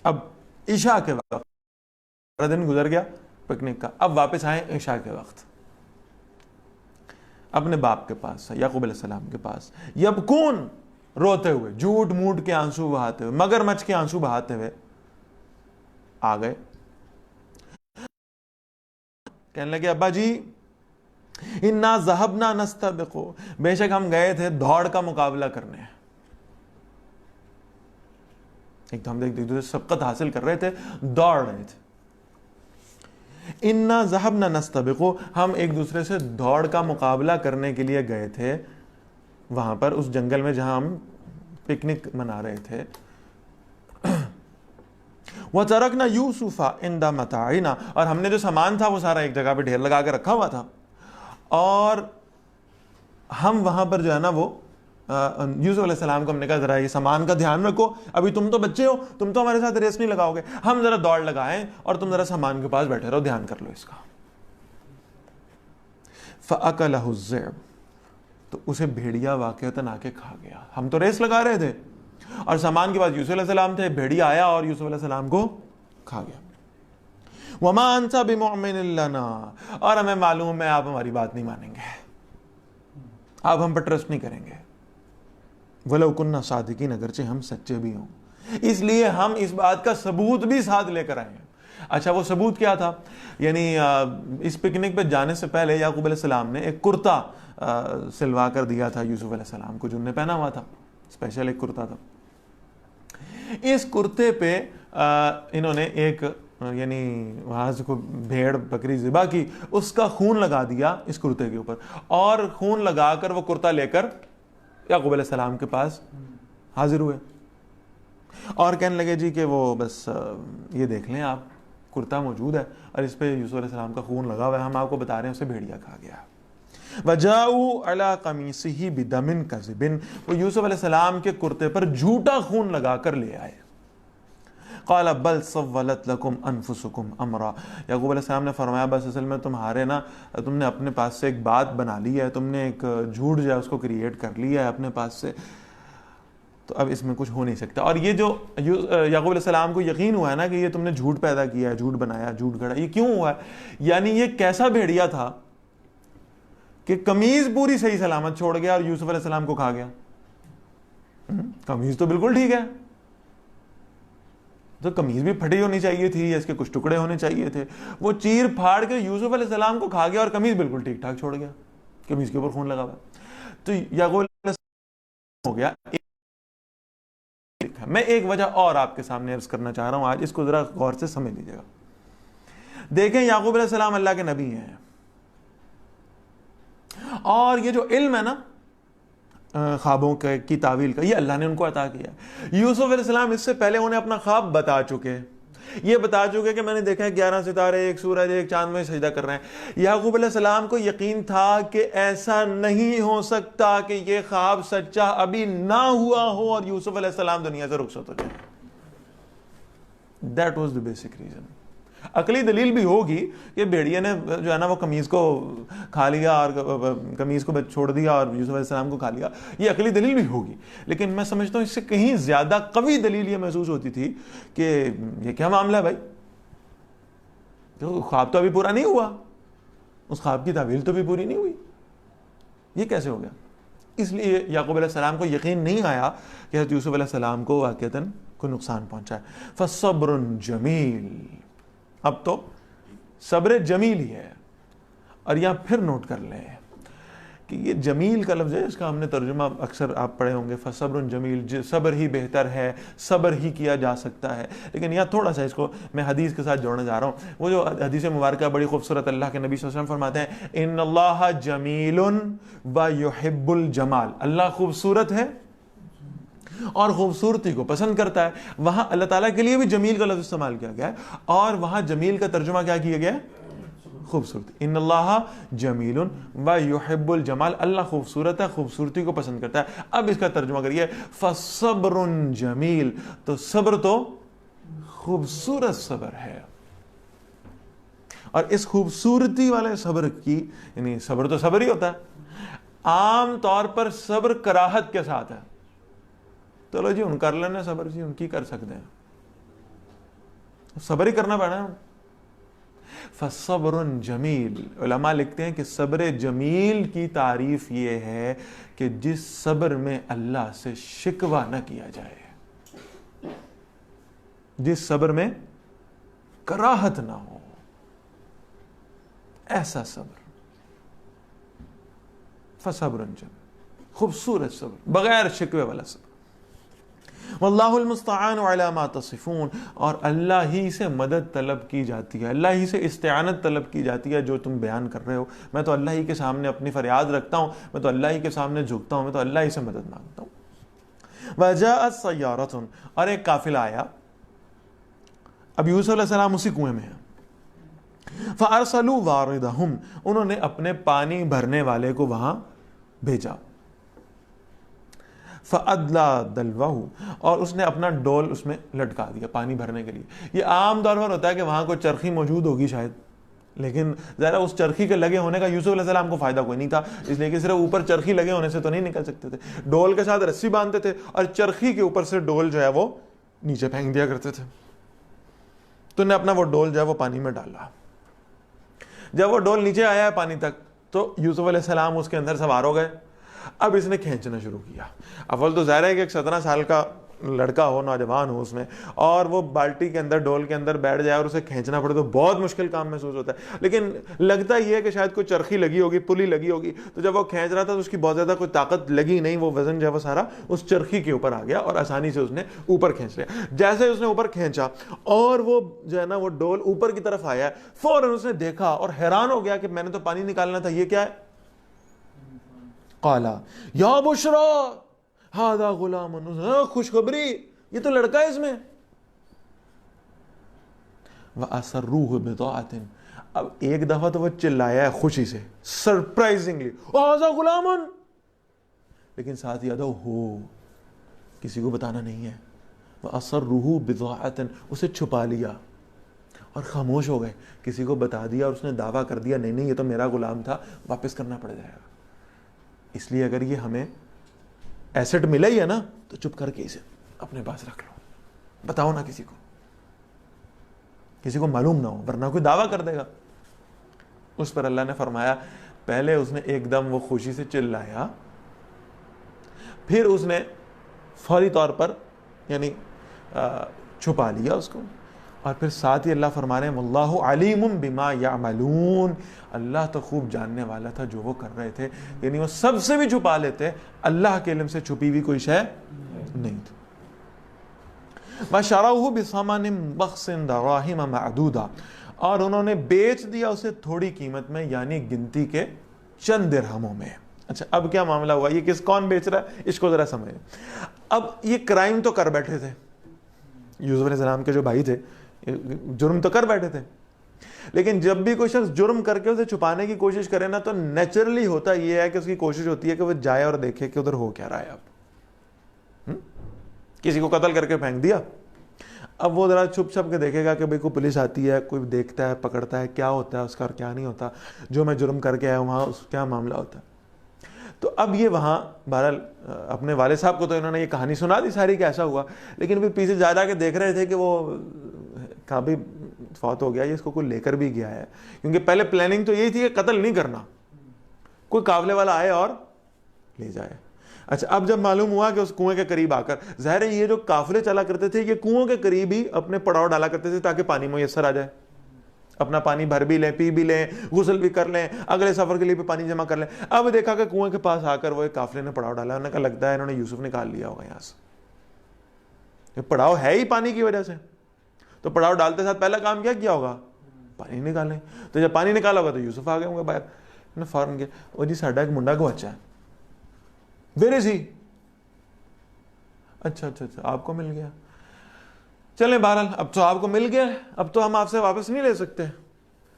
اب عشاء کے وقت پورا دن گزر گیا پکنک کا، اب واپس آئے عشاء کے وقت اپنے باپ کے پاس، یعقوب علیہ السلام کے پاس، یبکون، روتے ہوئے، جھوٹ موٹ کے آنسو بہاتے ہوئے، مگرمچھ کے آنسو بہاتے ہوئے آ گئے. کہنے لگے ابا جی انا ذهبنا نستبق، بے شک ہم گئے تھے دوڑ کا مقابلہ کرنے. ایک تو ہم ایک دوسرے سے سبقت حاصل کر رہے تھے، دوڑ رہے تھے. انا ذهبنا نستبق، ہم ایک دوسرے سے دوڑ کا مقابلہ کرنے کے لیے گئے تھے وہاں پر اس جنگل میں جہاں ہم پکنک منا رہے تھے. وَتَرَكْنَا يُوسُفَ عِنْدَ مَتَاعِنَا، اور ہم نے جو سامان تھا وہ سارا ایک جگہ پہ ڈھیر لگا کے رکھا ہوا تھا، اور ہم وہاں پر جو ہے نا وہ یوسف علیہ السلام کو ہم نے کہا ذرا یہ سامان کا دھیان رکھو، ابھی تم تو بچے ہو، تم تو ہمارے ساتھ ریس نہیں لگاؤ گے، ہم ذرا دوڑ لگائیں اور تم ذرا سامان کے پاس بیٹھے رہو، دھیان کر لو اس کا. فَأَكَلَهُ الذِّئْبُ، تو اسے بھیڑیا واقعتاً آ کے کھا گیا. ہم تو ریس لگا رہے تھے اور سامان کے بعد یوسف علیہ السلام تھے، بھیڑیا آیا اور یوسف علیہ السلام کو کھا گیا. وَمَا أَنْتَ بِمُؤْمِنٍ لَنَا، اور ہمیں معلوم ہے آپ ہماری بات نہیں مانیں گے، آپ ہم پر ٹرسٹ نہیں کریں گے. وَلَوْ كُنَّا صَادِقِينَ، اگرچہ ہم سچے بھی ہوں، اس لیے ہم اس بات کا ثبوت بھی ساتھ لے کر آئے ہیں. اچھا وہ ثبوت کیا تھا؟ یعنی اس پکنک پہ جانے سے پہلے یعقوب علیہ السلام نے ایک کرتا سلوا کر دیا تھا یوسف علیہ السلام کو، جو انہیں پہنا ہوا تھا، اسپیشل ایک کرتا تھا. اس کرتے پہ انہوں نے ایک یعنی وہاں سے کوئی بھیڑ بکری ذبح کی، اس کا خون لگا دیا اس کرتے کے اوپر، اور خون لگا کر وہ کرتا لے کر یعقوب علیہ السلام کے پاس حاضر ہوئے اور کہنے لگے جی کہ وہ بس یہ دیکھ لیں آپ، کرتا موجود ہے اور اس پہ یوسف علیہ السلام کا خون لگا ہوا ہے، ہم آپ کو بتا رہے ہیں اسے بھیڑیا کھا گیا. وَجَاءُوا عَلَىٰ قَمِيصِهِ بِدَمٍ كَذِبٍ، وہ یوسف علیہ السلام کے کرتے پر جھوٹا خون لگا کر لے آئے. قَالَ بَلْ سَوَّلَتْ لَكُمْ أَنفُسُكُمْ أَمْرًا، یعقوب علیہ السلام نے فرمایا بس اصل میں تم نے اپنے پاس سے ایک بات بنا لی ہے، تم نے ایک جھوٹ جو ہے اس کو کریٹ کر لیا ہے اپنے پاس سے، تو اب اس میں کچھ ہو نہیں سکتا. اور یہ جو یعقوب علیہ السلام کو یقین ہوا ہے نا کہ یہ تم نے جھوٹ پیدا کیا ہے، جھوٹ بنایا، جھوٹ گھڑا، یہ کیوں ہوا ہے؟ یعنی یہ کیسا بھیڑیا تھا کہ قمیض پوری صحیح سلامت چھوڑ گیا اور یوسف علیہ السلام کو کھا گیا. قمیض تو بالکل ٹھیک ہے، تو قمیض بھی پھٹی ہونی چاہیے تھی یا اس کے کچھ ٹکڑے ہونے چاہیے تھے، وہ چیر پھاڑ کے یوسف علیہ السلام کو کھا گیا اور قمیض بالکل ٹھیک ٹھاک چھوڑ گیا، قمیض کے اوپر خون لگا ہوا. تو یعقوب علیہ السلام ہو گیا. میں ایک وجہ اور آپ کے سامنے عرض کرنا چاہ رہا ہوں آج، اس کو ذرا غور سے سمجھ لیجیے گا. دیکھیں یعقوب علیہ السلام اللہ کے نبی ہیں، اور یہ جو علم ہے نا خوابوں کی تعویل کا، یہ اللہ نے ان کو عطا کیا. یوسف علیہ السلام اس سے پہلے انہیں اپنا خواب بتا چکے، یہ بتا چکے کہ میں نے دیکھا ہے 11 ستارے، ایک سورج، ایک چاند میں سجدہ کر رہے ہیں. یعقوب علیہ السلام کو یقین تھا کہ ایسا نہیں ہو سکتا کہ یہ خواب سچا ابھی نہ ہوا ہو اور یوسف علیہ السلام دنیا سے رخصت ہو جائے. That was the basic reason. عقلی دلیل بھی ہوگی کہ بھیڑیے نے جو ہے نا وہ قمیض کو کھا لیا اور قمیض کو چھوڑ دیا اور یوسف علیہ السلام کو کھا لیا، یہ عقلی دلیل بھی ہوگی، لیکن میں سمجھتا ہوں اس سے کہیں زیادہ قوی دلیل یہ محسوس ہوتی تھی کہ یہ کیا معاملہ ہے بھائی، تو خواب تو ابھی پورا نہیں ہوا، اس خواب کی تعویل تو بھی پوری نہیں ہوئی، یہ کیسے ہو گیا؟ اس لیے یعقوب علیہ السلام کو یقین نہیں آیا کہ حضرت یوسف علیہ السلام کو واقعتاً کوئی نقصان پہنچا ہے. فَصَبْرٌ جَمِيلٌ، اب تو صبر جمیل ہی ہے. اور یہاں پھر نوٹ کر لیں کہ یہ جمیل کا لفظ ہے، اس کا ہم نے ترجمہ اکثر آپ پڑھے ہوں گے، فصبر جمیل، صبر ہی بہتر ہے، صبر ہی کیا جا سکتا ہے. لیکن یہاں تھوڑا سا اس کو میں حدیث کے ساتھ جوڑنے جا رہا ہوں. وہ جو حدیث مبارکہ بڑی خوبصورت، اللہ کے نبی صلی اللہ علیہ وسلم فرماتے ہیں ان اللہ جمیل و یحب الجمال، اللہ خوبصورت ہے اور خوبصورتی کو پسند کرتا ہے. وہاں اللہ تعالیٰ کے لیے بھی جمیل کا لفظ استعمال کیا گیا ہے، اور وہاں جمیل کا ترجمہ کیا کیا گیا ہے؟ خوبصورتی. ان اللہ جمیل و یحب الجمال، اللہ خوبصورت ہے، خوبصورتی کو پسند کرتا ہے. اب اس کا ترجمہ کریے فصبر جمیل، تو صبر تو خوبصورت صبر ہے. اور اس خوبصورتی والے صبر کی، یعنی صبر تو صبر ہی ہوتا ہے، عام طور پر صبر کراہت کے ساتھ ہے. چلو جی ان کر لینا صبر جی، ان کی کر سکتے ہیں، صبر ہی کرنا پڑنا ہے۔ فصبر جمیل، علماء لکھتے ہیں کہ صبر جمیل کی تعریف یہ ہے کہ جس صبر میں اللہ سے شکوہ نہ کیا جائے، جس صبر میں کراہت نہ ہو، ایسا صبر، فصبر جمیل، خوبصورت صبر، بغیر شکوے والا صبر۔ واللہ المستعان علی ما تصفون، اور اللہ ہی سے مدد طلب کی جاتی ہے، اللہ ہی سے استعانت طلب کی جاتی ہے جو تم بیان کر رہے ہو۔ میں تو اللہ ہی کے سامنے اپنی فریاد رکھتا ہوں، میں تو اللہ ہی کے سامنے جھکتا ہوں، میں تو اللہ ہی سے مدد مانگتا ہوں۔ وجاءت سیارۃ، اور ایک قافلہ آیا، اب یوسف علیہ السلام اسی کنویں میں ہیں، فارسلوا واردہم، انہوں نے اپنے پانی بھرنے والے کو وہاں بھیجا، فَأَدْلَى دَلْوَهُ، اور اس نے اپنا ڈول اس میں لٹکا دیا پانی بھرنے کے لیے۔ یہ عام طور پر ہوتا ہے کہ وہاں کوئی چرخی موجود ہوگی شاید، لیکن ذرا اس چرخی کے لگے ہونے کا یوسف علیہ السلام کو فائدہ کوئی نہیں تھا، اس لیے کہ صرف اوپر چرخی لگے ہونے سے تو نہیں نکل سکتے تھے، ڈول کے ساتھ رسی باندھتے تھے اور چرخی کے اوپر سے ڈول جو ہے وہ نیچے پھینک دیا کرتے تھے۔ تو نے اپنا وہ ڈول جو ہے وہ پانی میں ڈالا، جب وہ ڈول نیچے آیا ہے پانی تک تو یوسف علیہ السلام اس کے اندر سوار ہو گئے۔ اب اس نے کھینچنا شروع کیا۔ اول تو ظاہر ہے کہ ایک 17 سال کا لڑکا ہو، نوجوان ہو اس میں، اور وہ بالٹی کے اندر ڈول کے اندر بیٹھ جائے اور اسے کھینچنا پڑے تو بہت مشکل کام محسوس ہوتا ہے، لیکن لگتا یہ ہے کہ شاید کوئی چرخی لگی ہوگی، پلی لگی ہوگی، تو جب وہ کھینچ رہا تھا تو اس کی بہت زیادہ کوئی طاقت لگی نہیں، وہ وزن جو ہے وہ سارا اس چرخی کے اوپر آ گیا اور آسانی سے اس نے اوپر کھینچ لیا۔ جیسے اس نے اوپر کھینچا اور وہ جو ہے نا وہ ڈول اوپر کی طرف آیا، فوراً اس نے دیکھا اور حیران ہو گیا کہ میں نے تو پانی نکالنا تھا، یہ کیا ہے؟ قالا یا بشرا ھذا غلام، خوشخبری، یہ تو لڑکا ہے اس میں۔ وَأَسَرُّوهُ بِضَاعَةٍ، اب ایک دفعہ تو وہ چلایا ہے خوشی سے، سرپرائزنگلی، ھذا غلام، لیکن ساتھ یاد ہو کسی کو بتانا نہیں ہے۔ وَأَسَرُّوهُ بِضَاعَةٍ، اسے چھپا لیا اور خاموش ہو گئے، کسی کو بتا دیا اور اس نے دعویٰ کر دیا نہیں یہ تو میرا غلام تھا، واپس کرنا پڑ جائے گا۔ اس لیے اگر یہ ہمیں ایسٹ ملا ہی ہے نا تو چپ کر کے اسے اپنے پاس رکھ لو، بتاؤ نہ کسی کو معلوم نہ ہو، ورنہ کوئی دعویٰ کر دے گا۔ اس پر اللہ نے فرمایا پہلے اس نے ایک دم وہ خوشی سے چلایا، پھر اس نے فوری طور پر یعنی چھپا لیا اس کو، اور پھر ساتھ ہی اللہ فرما رہے ہیں واللہ علیم بما یعملون، اللہ تو خوب جاننے والا تھا جو وہ کر رہے تھے، یعنی وہ سب سے بھی چھپا لیتے، اللہ کے علم سے چھپی ہوئی کوئی شے نہیں تھی۔ وَشَرَوْهُ بِثَمَنٍ بَخْسٍ دَرَاهِمَ مَعْدُودَةٍ، اور انہوں نے بیچ دیا اسے تھوڑی قیمت میں، یعنی گنتی کے چند درہموں میں۔ اچھا اب کیا معاملہ ہوا، یہ کون بیچ رہا ہے اس کو ذرا سمجھیں۔ اب یہ کرائم تو کر بیٹھے تھے، یوسف علیہ السلام کے جو بھائی تھے جرم تو کر بیٹھے تھے، لیکن جب بھی کوئی شخص جرم کر کے اسے چھپانے کی کوشش کرے نا تو نیچرلی ہوتا یہ ہے کہ اس کی کوشش ہوتی ہے کہ وہ جائے اور دیکھے کہ ادھر ہو کیا رہا ہے۔ اب کسی کو قتل کر کے پھینک دیا، اب وہ ذرا چھپ چھپ کے دیکھے گا کہ بھئی کوئی پولیس آتی ہے، کوئی دیکھتا ہے، پکڑتا ہے، کیا ہوتا ہے اس کا اور کیا نہیں ہوتا، جو میں جرم کر کے آیا وہاں کیا معاملہ ہوتا ہے۔ تو اب یہ وہاں بہرحال اپنے والد صاحب کو تو انہوں نے یہ کہانی سنا دی ساری کہ ایسا ہوا، لیکن پھر پیچھے جا کے دیکھ رہے تھے کہ وہ کہاں بھی فوت ہو گیا، یہ اس کو کوئی لے کر بھی گیا ہے، کیونکہ پہلے پلاننگ تو یہی تھی کہ قتل نہیں کرنا، کوئی قافلے والا آئے اور لے جائے۔ اچھا اب جب معلوم ہوا کہ اس کنویں کے قریب آ کر، ظاہر ہے یہ جو قافلے چلا کرتے تھے یہ کنویں کے قریب ہی اپنے پڑاؤ ڈالا کرتے تھے تاکہ پانی میسر آ جائے، اپنا پانی بھر بھی لیں، پی بھی لیں، غسل بھی کر لیں، اگلے سفر کے لیے بھی پانی جمع کر لیں۔ اب دیکھا کہ کنویں کے پاس آ کر وہ ایک قافلے نے پڑاؤ ڈالا، انہوں نے کہا لگتا ہے انہوں نے یوسف نکال لیا ہوگا یہاں سے، یہ پڑاؤ ہے ہی پانی کی وجہ سے، تو پڑاؤ ڈالتے ساتھ پہلا کام کیا ہوگا، پانی نکالیں، تو جب پانی نکالا ہوگا تو یوسف آ گئے ہوں گے باہر، انہوں نے فوراً کیا وہ جی ساڈا ایک منڈا گواچا ہے، ویئر از ہی، اچھا آپ کو مل گیا، چلیں بہرحال اب تو آپ کو مل گیا ہے، اب تو ہم آپ سے واپس نہیں لے سکتے،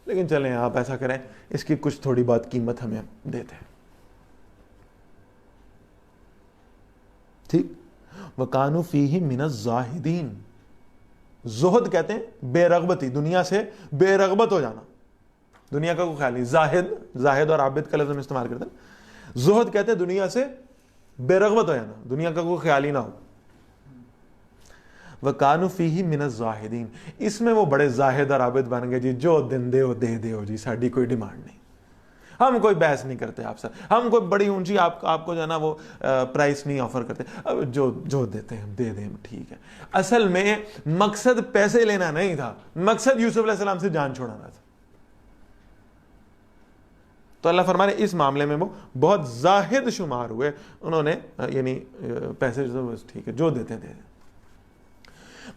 لیکن چلیں آپ ایسا کریں اس کی کچھ تھوڑی بہت قیمت ہمیں دیتے ہیں، ٹھیک۔ وَكَانُوا فِيهِ مِنَ الزَّاهِدِينَ، زہد کہتے ہیں بے رغبتی، دنیا سے بے رغبت ہو جانا، دنیا کا کوئی خیال نہیں، زاہد اور عابد کا لفظ ہم استعمال کرتے ہیں، زہد کہتے ہیں دنیا سے بے رغبت ہو جانا، دنیا کا کوئی خیال ہی نہ ہو، وَكَانُوا فِيهِ مِنَ الزَّاهِدِينَ, اس میں وہ بڑے زاہد اور عابد بن گئے جی, جو دن دے ہو دے دے ہو جی, ساڈی کوئی ڈیمانڈ نہیں, ہم کوئی بحث نہیں کرتے آپ سے, ہم کوئی بڑی اونچی آپ کو جو ہے نا وہ پرائس نہیں آفر کرتے, اب جو دیتے ہیں دے دیں ٹھیک ہے. اصل میں مقصد پیسے لینا نہیں تھا, مقصد یوسف علیہ السلام سے جان چھوڑانا تھا. تو اللہ فرمانے اس معاملے میں وہ بہت زاہد شمار ہوئے, انہوں نے یعنی پیسے ٹھیک ہے جو دیتے دے دیں.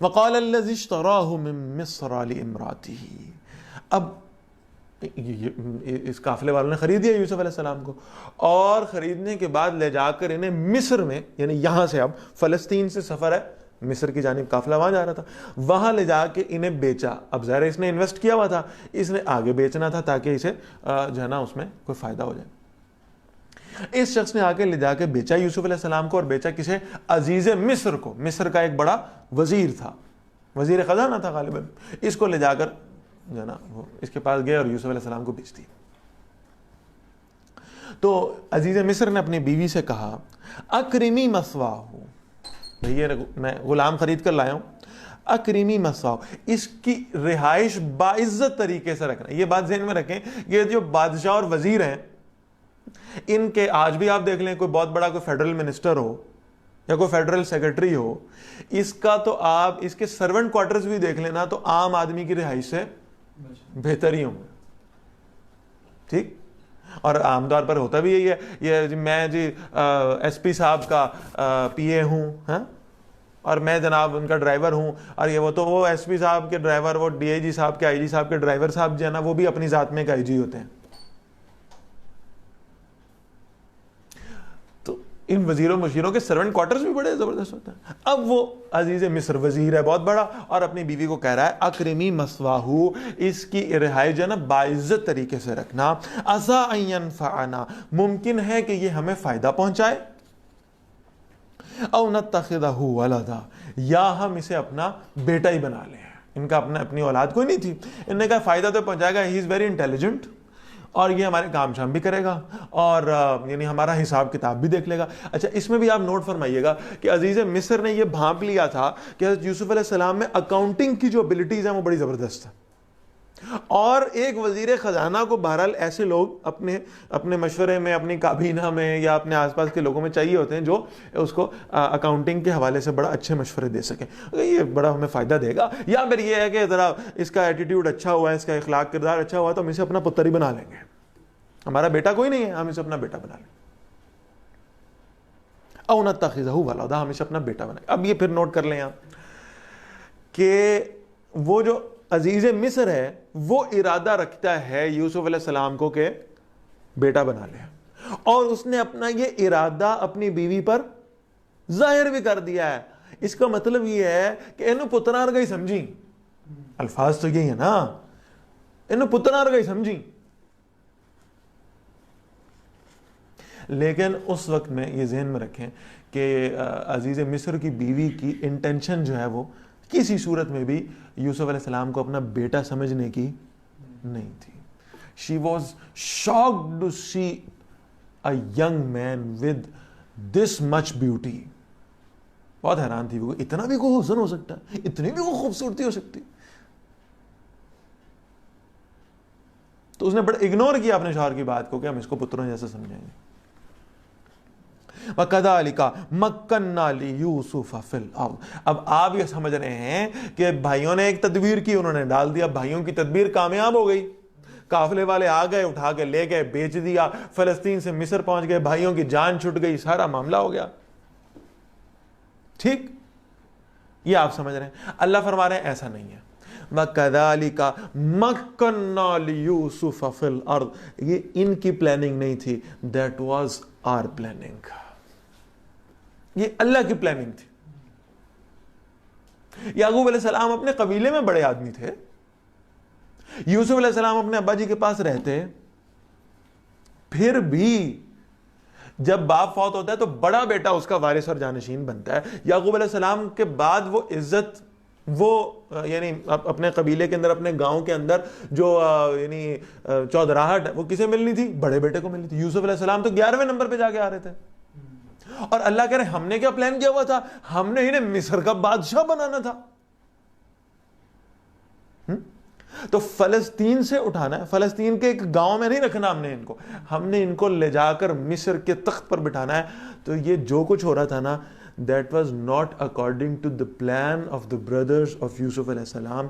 وقال الذي اشتراه من مصر لامراته, اب اس قافلے والوں نے خرید لیا یوسف علیہ السلام کو, اور خریدنے کے بعد لے جا کر انہیں مصر میں, یعنی یہاں سے اب فلسطین سے سفر ہے مصر کی جانب, قافلہ وہاں جا رہا تھا, وہاں لے جا کے انہیں بیچا. اب ظاہر اس نے انویسٹ کیا ہوا تھا, اس نے آگے بیچنا تھا تاکہ اسے جو ہے نا اس میں کوئی فائدہ ہو جائے. اس شخص نے آگے لے جا کے بیچا یوسف علیہ السلام کو, اور بیچا کسے؟ عزیز مصر کو. مصر کا ایک بڑا وزیر تھا, وزیر خزانہ تھا غالباً. اس کو لے جا کر جو ہے نا وہ اس کے پاس گئے اور یوسف علیہ السلام کو بیچ دی. تو عزیز مصر نے اپنی بیوی سے کہا اکرمی مثواہ, بھئی میں غلام خرید کر لایا ہوں, اکرمی مثواہ, اس کی رہائش باعزت طریقے سے رکھنا. یہ بات ذہن میں رکھیں, یہ جو بادشاہ اور وزیر ہیں ان کے, آج بھی آپ دیکھ لیں کوئی بہت بڑا کوئی فیڈرل منسٹر ہو یا کوئی فیڈرل سیکرٹری ہو, اس کا تو آپ اس کے سرونٹ کوارٹرز بھی دیکھ لینا تو عام آدمی کی رہائش سے بہتر ہی ہوں گے, ٹھیک. اور عام طور پر ہوتا بھی یہی ہے, یہ میں جی ایس پی صاحب کا پی اے ہوں, ہاں, اور میں جناب ان کا ڈرائیور ہوں, اور یہ وہ ایس پی صاحب کے ڈرائیور, وہ ڈی آئی جی صاحب کے, آئی جی صاحب کے ڈرائیور صاحب جو ہے نا وہ بھی اپنی ذات میں ایک آئی جی ہوتے ہیں. ان وزیروں مشیروں کے سرونٹ کوارٹرز بھی بڑے زبردست ہوتے ہیں. اب وہ عزیز مصر وزیر ہے بہت بڑا, اور اپنی بیوی کو کہہ رہا ہے اکرمی مثواہو, اس کی رہائش جو ہے نا باعزت طریقے سے رکھنا. عسیٰ ان ینفعنا, ممکن ہے کہ یہ ہمیں فائدہ پہنچائے. او نتخذہ ولدا, یا ہم اسے اپنا بیٹا ہی بنا لیں. ان کا اپنی اولاد کوئی نہیں تھی, انہوں نے کہا فائدہ تو پہنچائے گا, ہی از ویری انٹیلیجنٹ, اور یہ ہمارے کام شام بھی کرے گا, اور یعنی ہمارا حساب کتاب بھی دیکھ لے گا. اچھا, اس میں بھی آپ نوٹ فرمائیے گا کہ عزیز مصر نے یہ بھانپ لیا تھا کہ حضرت یوسف علیہ السلام میں اکاؤنٹنگ کی جو ابیلٹیز ہیں وہ بڑی زبردست ہیں, اور ایک وزیر خزانہ کو بہرحال ایسے لوگ اپنے مشورے میں, اپنی کابینہ میں یا اپنے آس پاس کے لوگوں میں چاہیے ہوتے ہیں جو اس کو اکاؤنٹنگ کے حوالے سے بڑا اچھے مشورے دے سکیں. یہ بڑا ہمیں فائدہ دے گا, یا پھر یہ ہے کہ ذرا اس کا ایٹیٹیوڈ اچھا ہوا ہے, اس کا اخلاق کردار اچھا ہوا, تو ہم اسے اپنا پتر ہی بنا لیں گے, ہمارا بیٹا کوئی نہیں ہے, ہم اسے اپنا بیٹا بنا لیں. او نتخذہ ولدا, ہم اسے اپنا بیٹا بنائیں. اب یہ پھر نوٹ کر لیں آپ کہ وہ جو عزیز مصر ہے وہ ارادہ رکھتا ہے یوسف علیہ السلام کو کہ بیٹا بنا لے, اور اس نے اپنا یہ ارادہ اپنی بیوی پر ظاہر بھی کر دیا ہے. اس کا مطلب یہ ہے کہ انہوں پترار گئی سمجھی, الفاظ تو یہی ہے نا, انہوں پترار گئی سمجھی. لیکن اس وقت میں یہ ذہن میں رکھیں کہ عزیز مصر کی بیوی کی انٹینشن جو ہے وہ کسی صورت میں بھی یوسف علیہ السلام کو اپنا بیٹا سمجھنے کی نہیں تھی. She was shocked to see a young man with this much beauty. بہت حیران تھی وہ, اتنا بھی کوئی حسن ہو سکتا ہے, اتنی بھی کوئی خوبصورتی ہو سکتی. تو اس نے بڑا اگنور کیا اپنے شوہر کی بات کو کہ ہم اس کو پتروں جیسا سمجھیں گے. وَكَذَلِكَ مَكَّنَّا لِيُوسُفَ فِي الْأَرْضِ. اب آپ یہ سمجھ رہے ہیں کہ بھائیوں نے ایک تدبیر کی, انہوں نے ڈال دیا, بھائیوں کی تدبیر کامیاب ہو گئی, قافلے والے آ گئے, اٹھا کے لے گئے, بیچ دیا, فلسطین سے مصر پہنچ گئے, بھائیوں کی جان چھٹ گئی, سارا معاملہ ہو گیا. ٹھیک, یہ آپ سمجھ رہے ہیں. اللہ فرما رہے ہیں ایسا نہیں ہے. وَكَذَلِكَ مَكَّنَّا لِيُوسُفَ فِي الْأَرْضِ, یہ ان کی پلاننگ نہیں تھی, that was our planning. یہ اللہ کی پلاننگ تھی. یعقوب علیہ السلام اپنے قبیلے میں بڑے آدمی تھے, یوسف علیہ السلام اپنے ابا جی کے پاس رہتے, پھر بھی جب باپ فوت ہوتا ہے تو بڑا بیٹا اس کا وارث اور جانشین بنتا ہے. یعقوب علیہ السلام کے بعد وہ عزت, وہ یعنی اپنے قبیلے کے اندر, اپنے گاؤں کے اندر جو یعنی چودراہٹ وہ کسے ملنی تھی؟ بڑے بیٹے کو ملنی تھی. یوسف علیہ السلام تو 11ویں نمبر پہ جا کے آ رہے تھے, اور اللہ کہہ رہے ہم نے کیا پلان کیا ہوا تھا؟ ہم نے انہیں مصر کا بادشاہ بنانا تھا. تو فلسطین سے اٹھانا ہے, فلسطین کے ایک گاؤں میں نہیں رکھنا ہم نے ان کو لے جا کر مصر کے تخت پر بٹھانا ہے. تو یہ جو کچھ ہو رہا تھا نا, that was not according to the plan of the brothers of Yusuf علیہ السلام.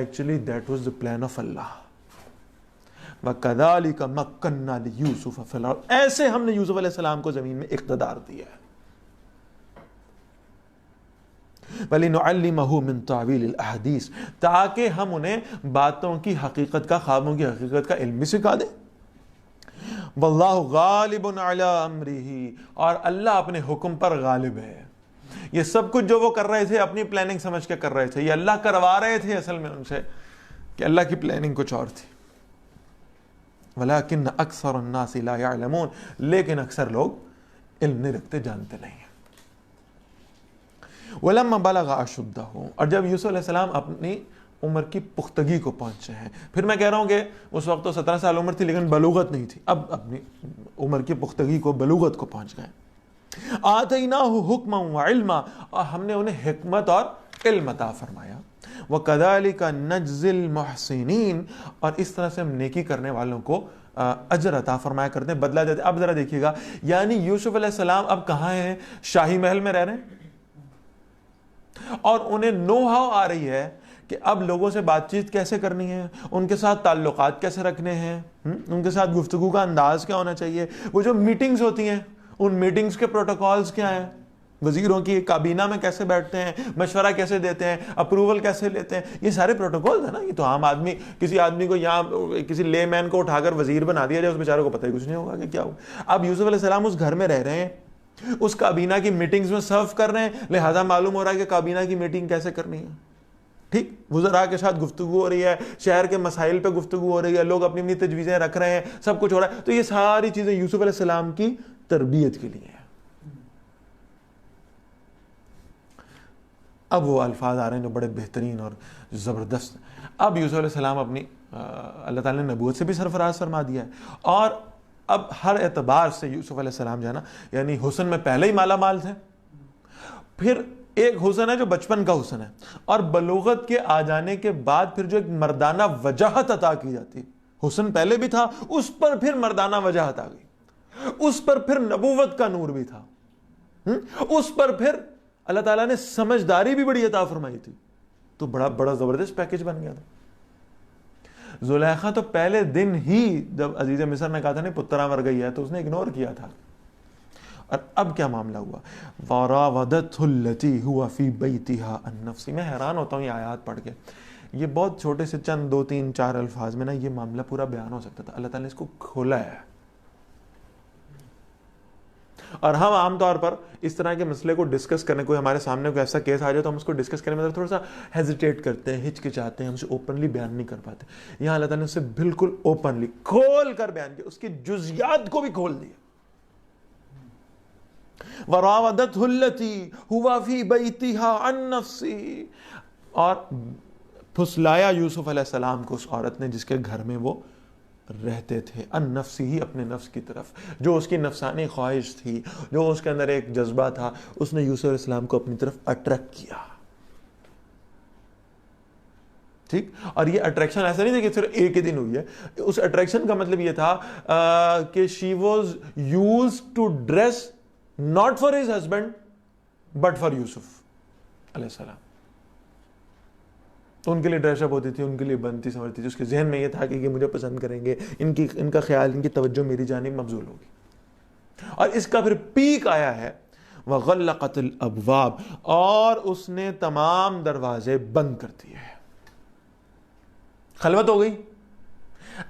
Actually that was the plan of Allah. وَكَذَلِكَ مَكَّنَّا لِيُوسُفَ فِي الْأَرْضِ, ایسے ہم نے یوسف علیہ السلام کو زمین میں اقتدار دیا ہے. وَلِنُعَلِّمَهُ مِن تَعْوِيلِ الْأَحَادِيثِ, تاکہ ہم انہیں باتوں کی حقیقت کا, خوابوں کی حقیقت کا علم بھی سکھا دیں. وَاللَّهُ غَالِبٌ عَلَىٰ أَمْرِهِ, اور اللہ اپنے حکم پر غالب ہے. یہ سب کچھ جو وہ کر رہے تھے اپنی پلاننگ سمجھ کے کر رہے تھے, یہ اللہ کروا رہے تھے اصل میں ان سے, کہ اللہ کی پلاننگ کچھ اور تھی. وَلَكِنَّ أَكْثَرَ النَّاسِ لَا يَعْلَمُونَ, لیکن اکثر لوگ علم نہیں رکھتے, جانتے نہیں ہیں. وَلَمَّا بَلَغَ أَشُدَّهُ, اور جب یوسف علیہ السلام اپنی عمر کی پختگی کو پہنچے ہیں, پھر میں کہہ رہا ہوں کہ اس وقت تو 17 سال عمر تھی لیکن بلوغت نہیں تھی, اب اپنی عمر کی پختگی کو, بلوغت کو پہنچ گئے. آتَيْنَاهُ حُكْمًا وَعِلْمًا, اور ہم نے انہیں حکمت اور علم عطا فرمایا. وَكَذَلِكَ نَجْزِي الْمُحْسِنِينَ, اور اس طرح سے ہم نیکی کرنے والوں کو اجر عطا فرمایا کرتے ہیں, بدلہ دیتے. اب ذرا دیکھیے گا, یعنی یوسف علیہ السلام اب کہاں ہیں؟ شاہی محل میں رہ رہے ہیں, اور انہیں نو ہاؤ آ رہی ہے کہ اب لوگوں سے بات چیت کیسے کرنی ہے, ان کے ساتھ تعلقات کیسے رکھنے ہیں, ان کے ساتھ گفتگو کا انداز کیا ہونا چاہیے. وہ جو میٹنگز ہوتی ہیں, ان میٹنگز کے پروٹوکالز کیا ہیں, وزیروں کی کابینہ میں کیسے بیٹھتے ہیں, مشورہ کیسے دیتے ہیں, اپروول کیسے لیتے ہیں, یہ سارے پروٹوکالز ہیں نا. یہ تو عام آدمی, کسی آدمی کو یہاں کسی لے مین کو اٹھا کر وزیر بنا دیا جائے, اس بیچارے کو پتہ ہی کچھ نہیں ہوگا کہ کیا ہوگا. اب یوسف علیہ السلام اس گھر میں رہ رہے ہیں, اس کابینہ کی میٹنگز میں سرو کر رہے ہیں, لہذا معلوم ہو رہا ہے کہ کابینہ کی میٹنگ کیسے کرنی ہے. ٹھیک, وزراء کے ساتھ گفتگو ہو رہی ہے, شہر کے مسائل پہ گفتگو ہو رہی ہے, لوگ اپنی اپنی تجویزیں رکھ رہے ہیں, سب کچھ ہو رہا ہے. تو یہ ساری چیزیں یوسف علیہ السلام کی تربیت کے لیے ہیں. اب وہ الفاظ آ رہے ہیں جو بڑے بہترین اور زبردست. اب یوسف علیہ السلام اپنی اللہ تعالیٰ نے نبوت سے بھی سرفراز فرما دیا ہے, اور اب ہر اعتبار سے یوسف علیہ السلام جو ہے نا, یعنی حسن میں پہلے ہی مالا مال تھے. پھر ایک حسن ہے جو بچپن کا حسن ہے, اور بلوغت کے آ جانے کے بعد پھر جو ایک مردانہ وجاہت عطا کی جاتی. حسن پہلے بھی تھا, اس پر پھر مردانہ وجاہت آ گئی, اس پر پھر نبوت کا نور بھی تھا, اس پر پھر اللہ تعالیٰ نے سمجھداری بھی بڑی عطا فرمائی تھی. تو بڑا زبردست پیکج بن گیا تھا. زلیخا تو پہلے دن ہی جب عزیز مصر نے کہا تھا نہیں پترا مر گئی ہے, تو اس نے اگنور کیا تھا. اور اب کیا معاملہ ہوا؟ وَرَاوَدَتْهُ الَّتِي هُوَ فِي بَيْتِهَا عَن نَفْسِهِ. میں حیران ہوتا ہوں یہ آیات پڑھ کے, یہ بہت چھوٹے سے چند 2 3 4 الفاظ میں نا یہ معاملہ پورا بیان ہو سکتا تھا. اللہ تعالیٰ نے اس کو کھولا ہے. اور ہم عام طور پر اس طرح کے مسئلے کو ڈسکس کرنے, کوئی ہمارے سامنے کوئی ایسا کیس آ جائے تو ہم اس کو ڈسکس کرنے میں تھوڑا سا ہیزیٹیٹ کرتے ہیں, ہچکچاتے ہیں, ہم سے اوپنلی بیان نہیں کر پاتے. یہاں اللہ تعالیٰ نے اسے بالکل اوپنلی کھول کر بیان کیا, اس کی جزیات کو بھی کھول دیا. وَرَاوَدَتْهُ الَّتِي هُوَ فِي بَيْتِهَا عَن نَفْسِهِ, اور پھسلایا یوسف علیہ السلام کو اس عورت نے جس کے گھر میں وہ رہتے تھے, ان نفسی ہی, اپنے نفس کی طرف, جو اس کی نفسانی خواہش تھی, جو اس کے اندر ایک جذبہ تھا, اس نے یوسف علیہ السلام کو اپنی طرف اٹریکٹ کیا. ٹھیک, اور یہ اٹریکشن ایسا نہیں تھا کہ صرف ایک ہی دن ہوئی ہے. اس اٹریکشن کا مطلب یہ تھا کہ she was used to dress not for his husband but for Yusuf علیہ السلام. تو ان کے لیے ڈریس اپ ہوتی تھی, ان کے لیے بنتی سمجھتی تھی, اس کے ذہن میں یہ تھا کہ یہ مجھے پسند کریں گے, ان کا خیال, ان کی توجہ میری جانب مبذول ہوگی. اور اس کا پھر پیک آیا ہے وَغَلَّقَتِ الْأَبْوَابِ, اور اس نے تمام دروازے بند کر دیے. خلوت ہو گئی.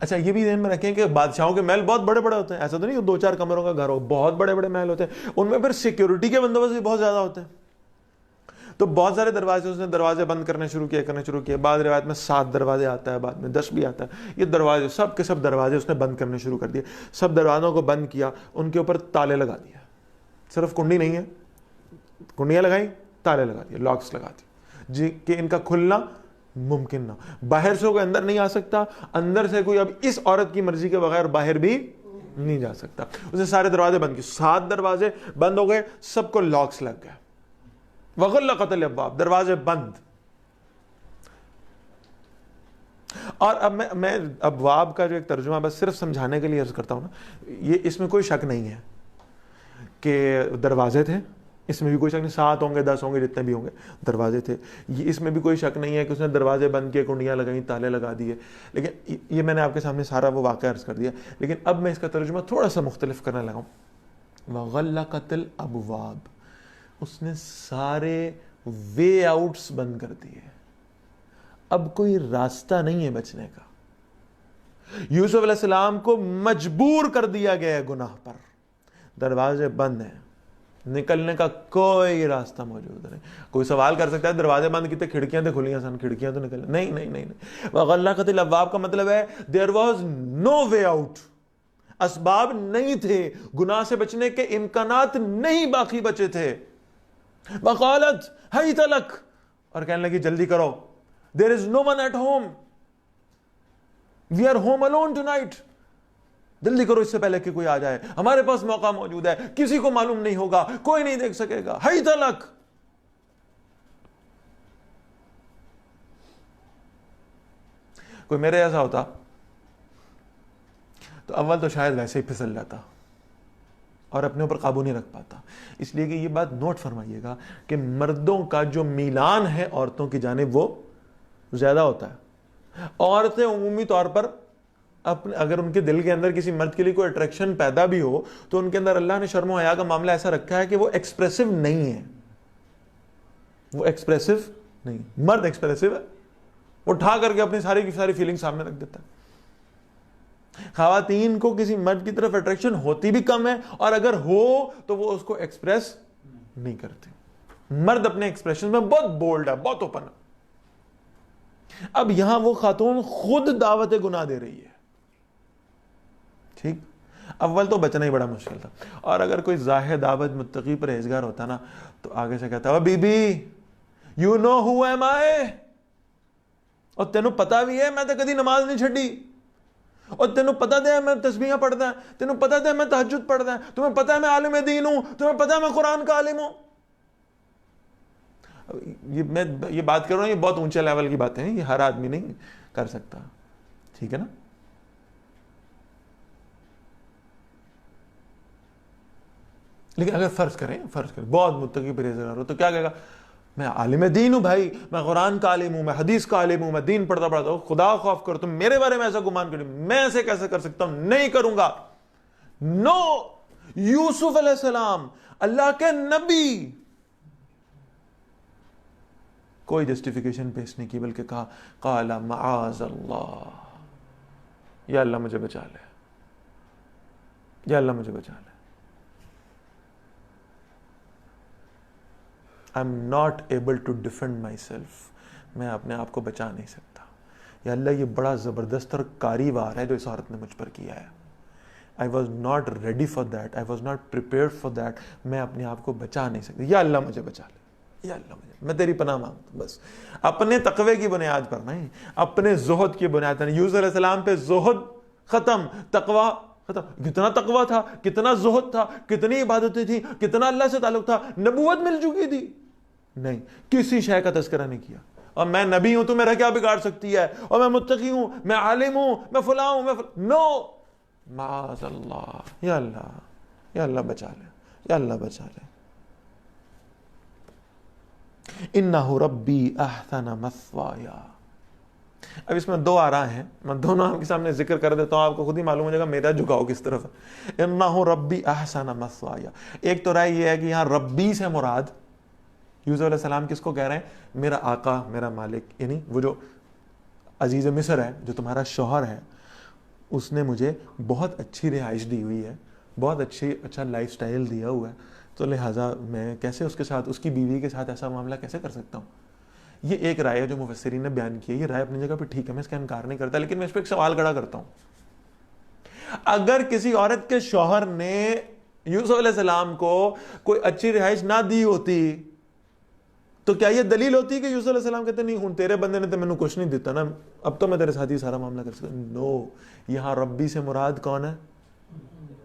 اچھا یہ بھی ذہن میں رکھیں کہ بادشاہوں کے محل بہت بڑے بڑے ہوتے ہیں, ایسا تو نہیں 2-4 کمروں کا گھر ہو, بہت بڑے بڑے محل ہوتے ہیں. ان میں پھر سیکیورٹی کے بندوبست بھی بہت زیادہ ہوتے ہیں. تو بہت سارے دروازے اس نے دروازے بند کرنے شروع کیے. بعض روایت میں 7 دروازے آتا ہے, بعد میں 10 بھی آتا ہے. یہ دروازے سب کے سب دروازے اس نے بند کرنے شروع کر دیے. سب دروازوں کو بند کیا, ان کے اوپر تالے لگا دیا. صرف کنڈی نہیں ہے, کنڈیاں لگائیں, تالے لگا دیے, لاکس لگا دیے, جی کہ ان کا کھلنا ممکن نہ. باہر سے کوئی اندر نہیں آ سکتا, اندر سے کوئی اب اس عورت کی مرضی کے بغیر باہر بھی نہیں جا سکتا. اسے سارے دروازے بند کیے, 7 دروازے بند ہو گئے, سب کو لاکس لگ گئے. وغلقت الابواب, دروازے بند. اور اب میں ابواب کا جو ایک ترجمہ بس صرف سمجھانے کے لیے عرض کرتا ہوں نا, یہ اس میں کوئی شک نہیں ہے کہ دروازے تھے, اس میں بھی کوئی شک نہیں, 7 ہوں گے 10 ہوں گے جتنے بھی ہوں گے, دروازے تھے. یہ اس میں بھی کوئی شک نہیں ہے کہ اس نے دروازے بند کیے, کنڈیاں لگائیں, تالے لگا دیے. لیکن یہ میں نے آپ کے سامنے سارا وہ واقعہ عرض کر دیا. لیکن اب میں اس کا ترجمہ تھوڑا سا مختلف کرنے لگا ہوں. وغلقت الابواب, اس نے سارے وے آؤٹس بند کر دیے. اب کوئی راستہ نہیں ہے بچنے کا. یوسف علیہ السلام کو مجبور کر دیا گیا ہے گناہ پر, دروازے بند ہیں, نکلنے کا کوئی راستہ موجود نہیں. کوئی سوال کر سکتا ہے دروازے بند کیتے, کھڑکیاں تو کھلیاں سن, کھڑکیاں تو نکل, نہیں. وغلقت الابواب کا مطلب ہے there was no way out. اسباب نہیں تھے, گناہ سے بچنے کے امکانات نہیں باقی بچے تھے. وقالت ہیت لک, اور کہنے لگی جلدی کرو, there is no one at home, we are home alone tonight, جلدی کرو اس سے پہلے کہ کوئی آ جائے, ہمارے پاس موقع موجود ہے, کسی کو معلوم نہیں ہوگا, کوئی نہیں دیکھ سکے گا. ہیت لک. کوئی میرے ایسا ہوتا تو اول تو شاید ویسے ہی پھسل جاتا اور اپنے اوپر قابو نہیں رکھ پاتا. اس لیے کہ یہ بات نوٹ فرمائیے گا کہ مردوں کا جو میلان ہے عورتوں کی جانب وہ زیادہ ہوتا ہے. عورتیں عمومی طور پر اگر ان کے دل کے اندر کسی مرد کے لیے کوئی اٹریکشن پیدا بھی ہو تو ان کے اندر اللہ نے شرم و حیا کا معاملہ ایسا رکھا ہے کہ وہ ایکسپریسو نہیں ہے. وہ ایکسپریسو نہیں, مرد ایکسپریسو ہے, وہ اٹھا کر کے اپنی ساری کی ساری فیلنگ سامنے رکھ دیتا ہے. خواتین کو کسی مرد کی طرف اٹریکشن ہوتی بھی کم ہے, اور اگر ہو تو وہ اس کو ایکسپریس نہیں کرتی. مرد اپنے ایکسپریشن میں بہت بولڈ ہے, بہت اوپن ہے. اب یہاں وہ خاتون خود دعوت گناہ دے رہی ہے. ٹھیک, اول تو بچنا ہی بڑا مشکل تھا. اور اگر کوئی زاہد عابد متقی پرہیزگار ہوتا نا تو آگے سے کہتا, B B you know who am I, اور تینوں پتا بھی ہے میں تو کدی نماز نہیں چھڈی, اور تینوں پتا دے میں تسبیحاں پڑھتا ہے, تینوں پتا دے میں تہجد پڑھتا ہے, تمہیں پتا ہے میں عالم دین ہوں, تمہیں پتا ہے میں قرآن کا عالم ہوں. میں یہ بات کر رہا ہوں, یہ بہت اونچے لیول کی باتیں ہیں, یہ ہر آدمی نہیں کر سکتا. ٹھیک ہے نا. لیکن اگر فرض کریں بہت متقی پرہیزگار ہو تو کیا کہے گا, میں عالم دین ہوں بھائی, میں قرآن کا عالم ہوں, میں حدیث کا عالم ہوں, میں دین پڑھتا ہوں, خدا خوف کرو, تم میرے بارے میں ایسا گمان کرو, میں ایسے کیسے کر سکتا ہوں, نہیں کروں گا. نو, یوسف علیہ السلام اللہ کے نبی, کوئی جسٹیفیکیشن پیش نہیں کی, بلکہ کہا قال معاذ اللہ, یا اللہ مجھے بچا لے, یا اللہ مجھے بچا لے. I'm not able to defend myself, میں اپنے آپ کو بچا نہیں سکتا. یا اللہ یہ بڑا زبردست اور کاری وار ہے جو اس عورت نے مجھ پر کیا ہے. I was not ready for that, I was not prepared for that, میں اپنے آپ کو بچا نہیں سکتا. یا اللہ مجھے بچا لے, یا اللہ مجھے, میں تیری پناہ مانگتا ہوں. بس اپنے تقوی کی بنیاد پر نہیں, اپنے زہد کی بنیاد پر. یوسف علیہ السلام پہ زہد ختم, تقوی ختم. کتنا تقوی تھا, کتنا زہد تھا, کتنی عبادتیں تھیں, کتنا اللہ سے تعلق تھا, نبوت مل چکی تھی, نہیں کسی شے کا تذکرہ نہیں کیا. اور میں نبی ہوں تو میرا کیا بگاڑ سکتی ہے, اور میں متقی ہوں, میں عالم ہوں, میں فلاں ہوں, میں نو, معاذ اللہ, یا اللہ, یا اللہ بچا لے, یا اللہ بچا لے. انہ ربی احسن مثوایا. اب اس میں 2 آراء ہیں, میں دونوں آپ کے سامنے ذکر کر دیتا ہوں, آپ کو خود ہی معلوم ہو جائے گا میرا جھکاؤ کس طرف ہے. انہ ربی احسن مثوایا. ایک تو رائے یہ ہے کہ یہاں ربی سے مراد یوسف علیہ السلام کس کو کہہ رہے ہیں, میرا آقا, میرا مالک, یعنی وہ جو عزیز مصر ہے, جو تمہارا شوہر ہے, اس نے مجھے بہت اچھی رہائش دی ہوئی ہے, بہت اچھا لائف سٹائل دیا ہوا ہے, تو لہٰذا میں کیسے اس کے ساتھ, اس کی بیوی کے ساتھ ایسا معاملہ کیسے کر سکتا ہوں. یہ ایک رائے ہے جو مفسرین نے بیان کی ہے. یہ رائے اپنی جگہ پہ ٹھیک ہے, میں اس کا انکار نہیں کرتا, لیکن میں اس پہ ایک سوال کھڑا کرتا ہوں. اگر کسی عورت کے شوہر نے یوسف علیہ السلام کو کوئی اچھی رہائش نہ دی ہوتی تو کیا یہ دلیل ہوتی کہ یوسف علیہ السلام کہتے نہیں ہوں تیرے بندے نے تو مینوں کچھ نہیں دیتا نا, اب تو میں تیرے ساتھ ہی سارا معاملہ کر سکتا. نو, یہاں ربی سے مراد کون ہے,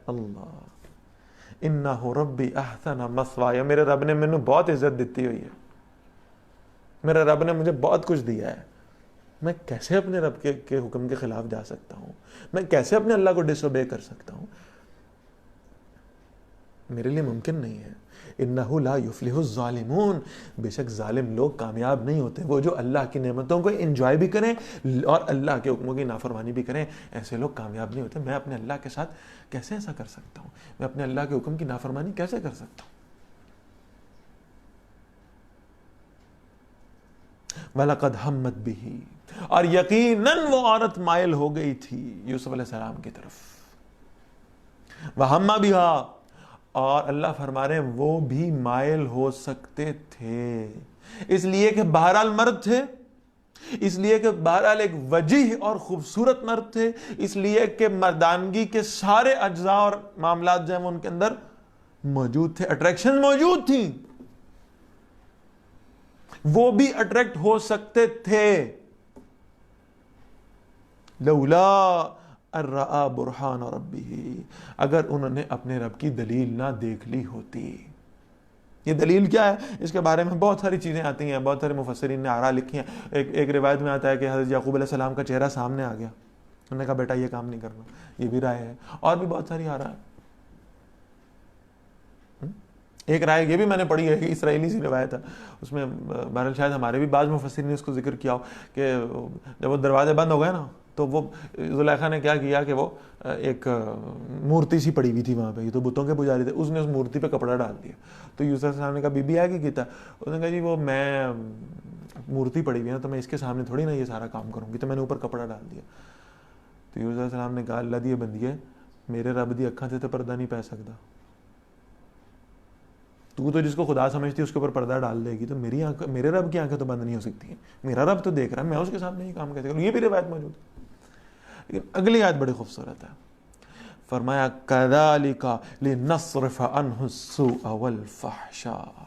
اللہ انہ ربی احسن مثوایا، میرے رب نے مینوں بہت عزت دیتی ہوئی ہے، میرے رب نے مجھے بہت کچھ دیا ہے، میں کیسے اپنے رب کے حکم کے خلاف جا سکتا ہوں؟ میں کیسے اپنے اللہ کو ڈس اوبے کر سکتا ہوں؟ میرے لیے ممکن نہیں ہے۔ انہ لا یفلح الظالمون، بے شک ظالم لوگ کامیاب نہیں ہوتے، وہ جو اللہ کی نعمتوں کو انجوائے بھی کریں اور اللہ کے حکموں کی نافرمانی بھی کریں، ایسے لوگ کامیاب نہیں ہوتے۔ میں اپنے اللہ کے ساتھ کیسے ایسا کر سکتا ہوں؟ میں اپنے اللہ کے حکم کی نافرمانی کیسے کر سکتا ہوں؟ وَلَقَدْ هَمَّتْ بِهِ، اور یقیناً وہ عورت مائل ہو گئی تھی یوسف علیہ السلام کی طرف۔ وَهَمَّ بِهَا، اور اللہ فرما رہے ہیں وہ بھی مائل ہو سکتے تھے، اس لیے کہ بہرحال مرد تھے، اس لیے کہ بہرحال ایک وجیح اور خوبصورت مرد تھے، اس لیے کہ مردانگی کے سارے اجزاء اور معاملات جو ہیں وہ ان کے اندر موجود تھے، اٹریکشن موجود تھیں، وہ بھی اٹریکٹ ہو سکتے تھے۔ لولا الرآ برہان ربہ، اگر انہوں نے اپنے رب کی دلیل نہ دیکھ لی ہوتی۔ یہ دلیل کیا ہے؟ اس کے بارے میں بہت ساری چیزیں آتی ہیں، بہت سارے مفسرین نے آراء لکھی ہیں۔ ایک روایت میں آتا ہے کہ حضرت یعقوب علیہ السلام کا چہرہ سامنے آ گیا، انہوں نے کہا بیٹا یہ کام نہیں کرنا، یہ بھی رائے ہے، اور بھی بہت ساری آراء ہے۔ ایک رائے یہ بھی میں نے پڑھی ہے کہ اسرائیلی سی روایت ہے، اس میں بہرحال شاید ہمارے بھی بعض مفسرین نے اس کو ذکر کیا ہو کہ جب وہ دروازے بند ہو گئے نا تو وہ زلیخا نے کیا کیا کہ وہ ایک مورتی سی پڑی ہوئی تھی وہاں پہ، یہ تو بتوں کے پجاری تھے، اس نے اس مورتی پہ کپڑا ڈال دیا۔ تو یوسف علیہ السلام نے کہا بی بی ہے کیا کیتا؟ اس نے کہا جی وہ میں مورتی پڑی ہوئی ہے تو میں اس کے سامنے تھوڑی نا یہ سارا کام کروں گی، تو میں نے اوپر کپڑا ڈال دیا۔ تو یوسف علیہ السلام نے کہا اللہ دی بندیے، میرے رب دی اکھاں سے تو پردہ نہیں پہ سکتا، تو جس کو خدا سمجھتی ہے اس کے اوپر پردہ ڈال دے گی، تو میرے رب کی آنکھیں تو بند نہیں ہو سکتی ہیں، میرا رب تو دیکھ رہا ہے، میں اس کے سامنے یہ کام کیسے کروں؟ یہ بھی روایت موجود ہے۔ لیکن اگلی آیت بڑی خوبصورت ہے، فرمایا کذالک لنصرف عنہ السوء والفحشاء،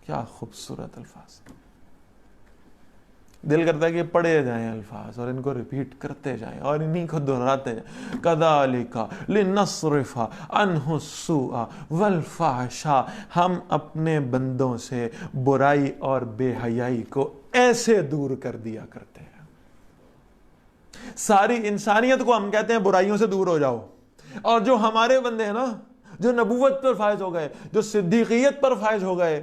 کیا خوبصورت الفاظ، دل کرتا ہے کہ پڑھے جائیں الفاظ اور ان کو ریپیٹ کرتے جائیں اور انہیں کو دہراتے جائیں۔ کذالک لنصرف عنہ السوء والفحشاء، ہم اپنے بندوں سے برائی اور بے حیائی کو ایسے دور کر دیا کرتے ہیں۔ ساری انسانیت کو ہم کہتے ہیں برائیوں سے دور ہو جاؤ، اور جو ہمارے بندے ہیں نا، جو نبوت پر فائز ہو گئے، جو صدیقیت پر فائز ہو گئے،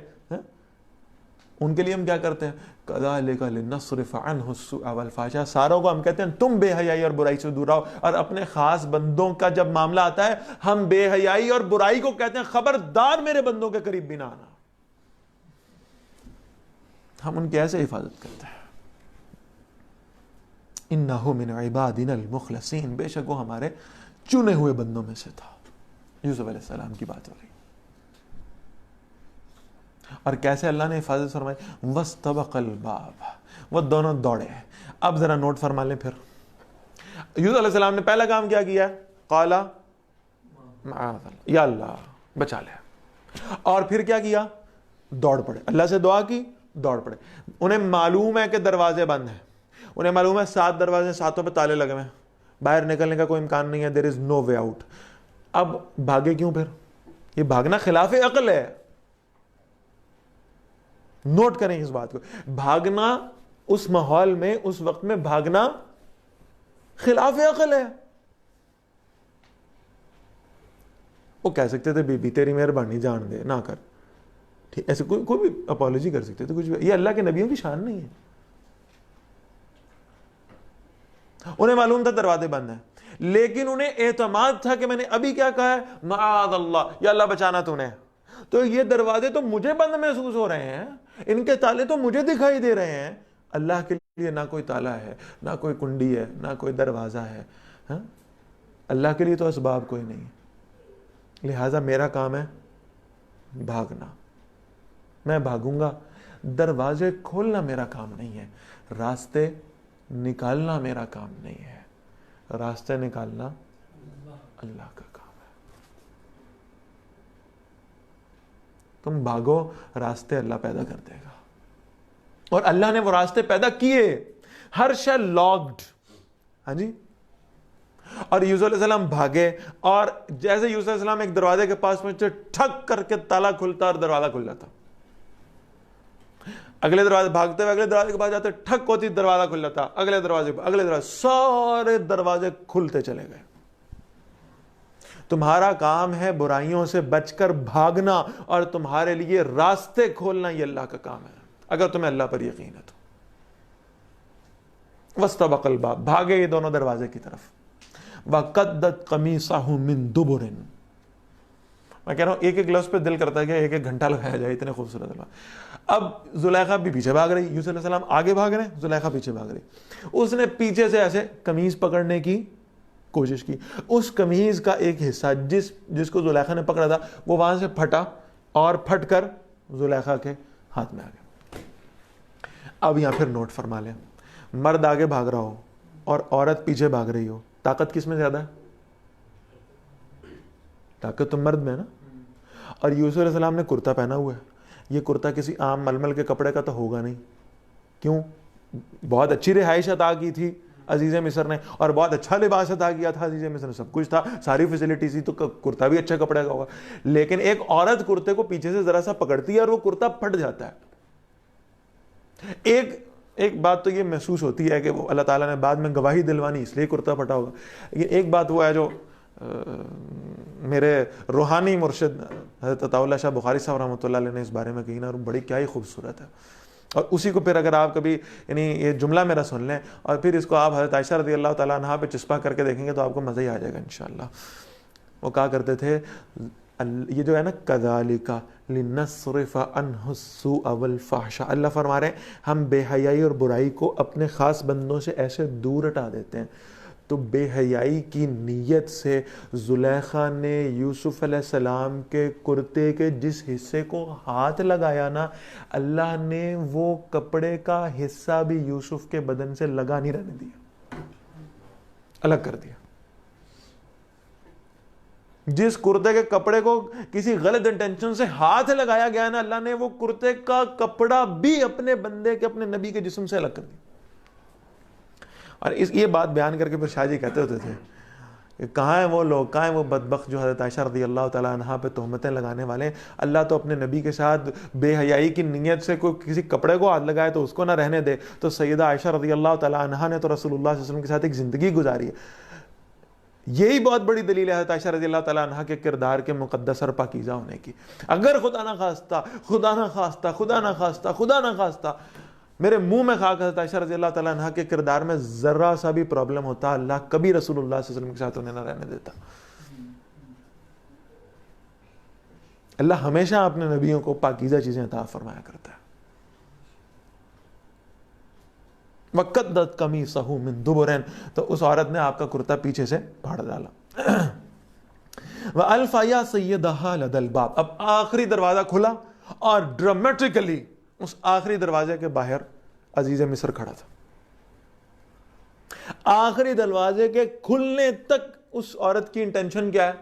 ان کے لیے ہم کیا کرتے ہیں؟ کذالک لنصرف عنہ السوء والفحشاء، ساروں کو ہم کہتے ہیں تم بے حیائی اور برائی سے دور رہو، اور اپنے خاص بندوں کا جب معاملہ آتا ہے ہم بے حیائی اور برائی کو کہتے ہیں خبردار میرے بندوں کے قریب بھی نہ آنا۔ ہم ان کی ایسے حفاظت کرتے ہیں۔ انہ من عبادنا المخلصین، بے شک وہ ہمارے چنے ہوئے بندوں میں سے تھا۔ یوسف علیہ السلام کی بات ہو رہی، اور کیسے اللہ نے حفاظت فرمائی؟ واستبق الباب، وہ دونوں دوڑے۔ اب ذرا نوٹ فرما لیں، پھر یوسف علیہ السلام نے پہلا کام کیا کیا؟ قال معاذ اللہ، یا اللہ بچا لے، اور پھر کیا کیا؟ دوڑ پڑے، اللہ سے دعا کی، دوڑ پڑے۔ انہیں معلوم ہے کہ دروازے بند ہیں، انہیں معلوم ہے 7 دروازے، 7 پہ تالے لگے ہوئے ہیں، باہر نکلنے کا کوئی امکان نہیں ہے، there is no way out۔ اب بھاگے کیوں؟ پھر یہ بھاگنا خلاف عقل ہے، نوٹ کریں اس بات کو، بھاگنا اس ماحول میں، اس وقت میں بھاگنا خلاف عقل ہے۔ وہ کہہ سکتے تھے بی بی تیری مہربانی جان دے نہ کر، ٹھیک، ایسے کوئی بھی اپولوجی کر سکتے تھے، کچھ بھی، یہ اللہ کے نبیوں کی شان نہیں ہے۔ انہیں معلوم تھا دروازے بند ہیں، لیکن انہیں اعتماد تھا کہ میں نے ابھی کیا کہا ہے؟ معاذ اللہ، یا اللہ بچانا تو نے، تو یہ دروازے تو مجھے بند محسوس ہو رہے ہیں، ان کے تالے تو مجھے دکھائی دے رہے ہیں، اللہ کے لیے نہ کوئی تالا ہے، نہ کوئی کنڈی ہے، نہ کوئی دروازہ ہے، ہاں؟ اللہ کے لیے تو اسباب کوئی نہیں، لہٰذا میرا کام ہے بھاگنا، میں بھاگوں گا، دروازے کھولنا میرا کام نہیں ہے، راستے نکالنا میرا کام نہیں ہے، راستے نکالنا اللہ کا کام ہے۔ تم بھاگو، راستے اللہ پیدا کر دے گا، اور اللہ نے وہ راستے پیدا کیے، ہر شے لاکڈ، ہاں جی، اور یوسف علیہ السلام بھاگے، اور جیسے یوسف علیہ السلام ایک دروازے کے پاس پہنچے، ٹھک کر کے تالا کھلتا اور دروازہ کھل جاتا. اگلے دروازے بھاگتے ہوئے اگلے دروازے کے پاس جاتے، ٹھک ہوتی، دروازہ کھل جاتا، اگلے دروازے، سارے دروازے کھلتے چلے گئے. تمہارا کام ہے برائیوں سے بچ کر بھاگنا، اور تمہارے لیے راستے کھولنا، یہ اللہ کا کام ہے اگر تمہیں اللہ پر یقین ہے تو. واستبق الباب، بھاگے یہ دونوں دروازے کی طرف. وَقَدَّتْ قَمِيصَهُ مِن دُبُرٍ. میں کہہ رہا ہوں ایک ایک لفظ پہ دل کرتا ہے کہ ایک ایک گھنٹہ لگایا جائے، اتنے خوبصورت الفاظ. اب زلیخا بھی پیچھے بھاگ رہی، یوسف علیہ السلام آگے بھاگ رہے ہیں، زلیخا پیچھے بھاگ رہی. اس نے پیچھے سے ایسے قمیض پکڑنے کی کوشش کی. اس قمیض کا ایک حصہ جس کو زلیخا نے پکڑا تھا وہ وہاں سے پھٹا اور پھٹ کر زلیخا کے ہاتھ میں آ گیا. اب یہاں پھر نوٹ فرما لیں، مرد آگے بھاگ رہا ہو اور عورت پیچھے بھاگ رہی ہو، طاقت کس میں زیادہ ہے؟ طاقت تو مرد میں ہے نا. اور یوسف علیہ السلام نے کرتا پہنا ہوا ہے. یہ کرتا کسی عام ململ کے کپڑے کا تو ہوگا نہیں. کیوں؟ بہت اچھی رہائش عطا کی تھی عزیز مصر نے، اور بہت اچھا لباس عطا کیا تھا عزیز مصر نے، سب کچھ تھا، ساری فیسلٹی تھی، تو کرتا بھی اچھے کپڑے کا ہوگا. لیکن ایک عورت کرتے کو پیچھے سے ذرا سا پکڑتی ہے اور وہ کرتا پھٹ جاتا ہے. ایک بات تو یہ محسوس ہوتی ہے کہ وہ اللہ تعالیٰ نے بعد میں گواہی دلوانی اس لیے کرتا پھٹا ہوگا. لیکن ایک بات وہ ہے جو میرے روحانی مرشد حضرت عطا اللہ شاہ بخاری صاحب رحمۃ اللہ علیہ نے اس بارے میں کہی نا، اور بڑی کیا ہی خوبصورت ہے. اور اسی کو پھر اگر آپ کبھی یعنی یہ جملہ میرا سن لیں اور پھر اس کو آپ حضرت عائشہ رضی اللہ تعالیٰ عنہا پہ چسپا کر کے دیکھیں گے تو آپ کو مزہ ہی آ جائے گا انشاءاللہ. وہ کہا کرتے تھے، یہ جو ہے نا کذالک لنصرف عنہ السوء والفحشاء، اللہ فرما رہے ہیں ہم بے حیائی اور برائی کو اپنے خاص بندوں سے ایسے دور ہٹا دیتے ہیں. تو بے حیائی کی نیت سے زلیخا نے یوسف علیہ السلام کے کرتے کے جس حصے کو ہاتھ لگایا نا، اللہ نے وہ کپڑے کا حصہ بھی یوسف کے بدن سے لگا نہیں رہنے دیا، الگ کر دیا. جس کرتے کے کپڑے کو کسی غلط انٹینشن سے ہاتھ لگایا گیا نا، اللہ نے وہ کرتے کا کپڑا بھی اپنے بندے کے، اپنے نبی کے جسم سے الگ کر دیا. اور یہ بات بیان کر کے پھر شاہ جی کہتے ہوتے تھے کہ کہاں ہیں وہ لوگ، کہاں ہیں وہ بدبخت جو حضرت عائشہ رضی اللہ تعالیٰ عنہا پہ تہمتیں لگانے والے ہیں. اللہ تو اپنے نبی کے ساتھ بے حیائی کی نیت سے کوئی کسی کپڑے کو ہاتھ لگائے تو اس کو نہ رہنے دے. تو سیدہ عائشہ رضی اللہ تعالیٰ عنہا نے تو رسول اللہ صلی اللہ علیہ وسلم کے ساتھ ایک زندگی گزاری ہے. یہی بہت بڑی دلیل ہے حضرت عائشہ رضی اللہ تعالیٰ عنہ کے کردار کے مقدس اور پاکیزہ ہونے کی. اگر خدا نہ خواستہ میرے منہ میں خاک حضرت عائشہ رضی اللہ تعالیٰ عنہ کے کردار میں ذرا سا بھی پرابلم ہوتا، اللہ کبھی رسول اللہ صلی اللہ علیہ وسلم کے ساتھ انہیں نہ رہنے دیتا. اللہ ہمیشہ اپنے نبیوں کو پاکیزہ چیزیں عطا فرمایا کرتا ہے. وَقَدَّتْ قَمِيصَهُ مِن دُبُرٍ، تو اس عورت نے آپ کا کرتا پیچھے سے پھاڑ ڈالا. وَأَلْفَ يَا سَيِّدَهَا لَدَى الْبَابِ، اب آخری دروازہ کھلا اور ڈرامیٹیکلی اس آخری دروازے کے باہر عزیز مصر کھڑا تھا. آخری دروازے کے کھلنے تک اس عورت کی انٹینشن کیا ہے؟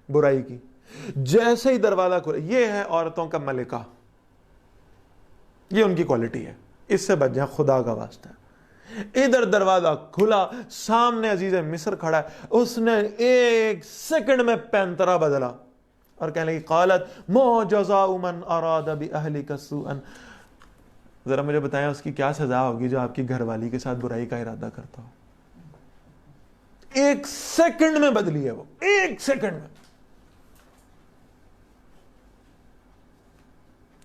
برائی کی. جیسے ہی دروازہ کھلا، یہ ہے عورتوں کا ملکہ، یہ ان کی کوالٹی ہے، اس سے بچ جائیں خدا کا واسطہ. ادھر دروازہ کھلا، سامنے عزیز مصر کھڑا ہے، اس نے ایک سیکنڈ میں پینترا بدلا اور کہنے لگی قالت ما جزاء من اراد باهلك سوءا، ذرا مجھے بتائیں اس کی کیا سزا ہوگی جو آپ کی گھر والی کے ساتھ برائی کا ارادہ کرتا ہو. ایک سیکنڈ میں بدلی ہے وہ، ایک سیکنڈ میں.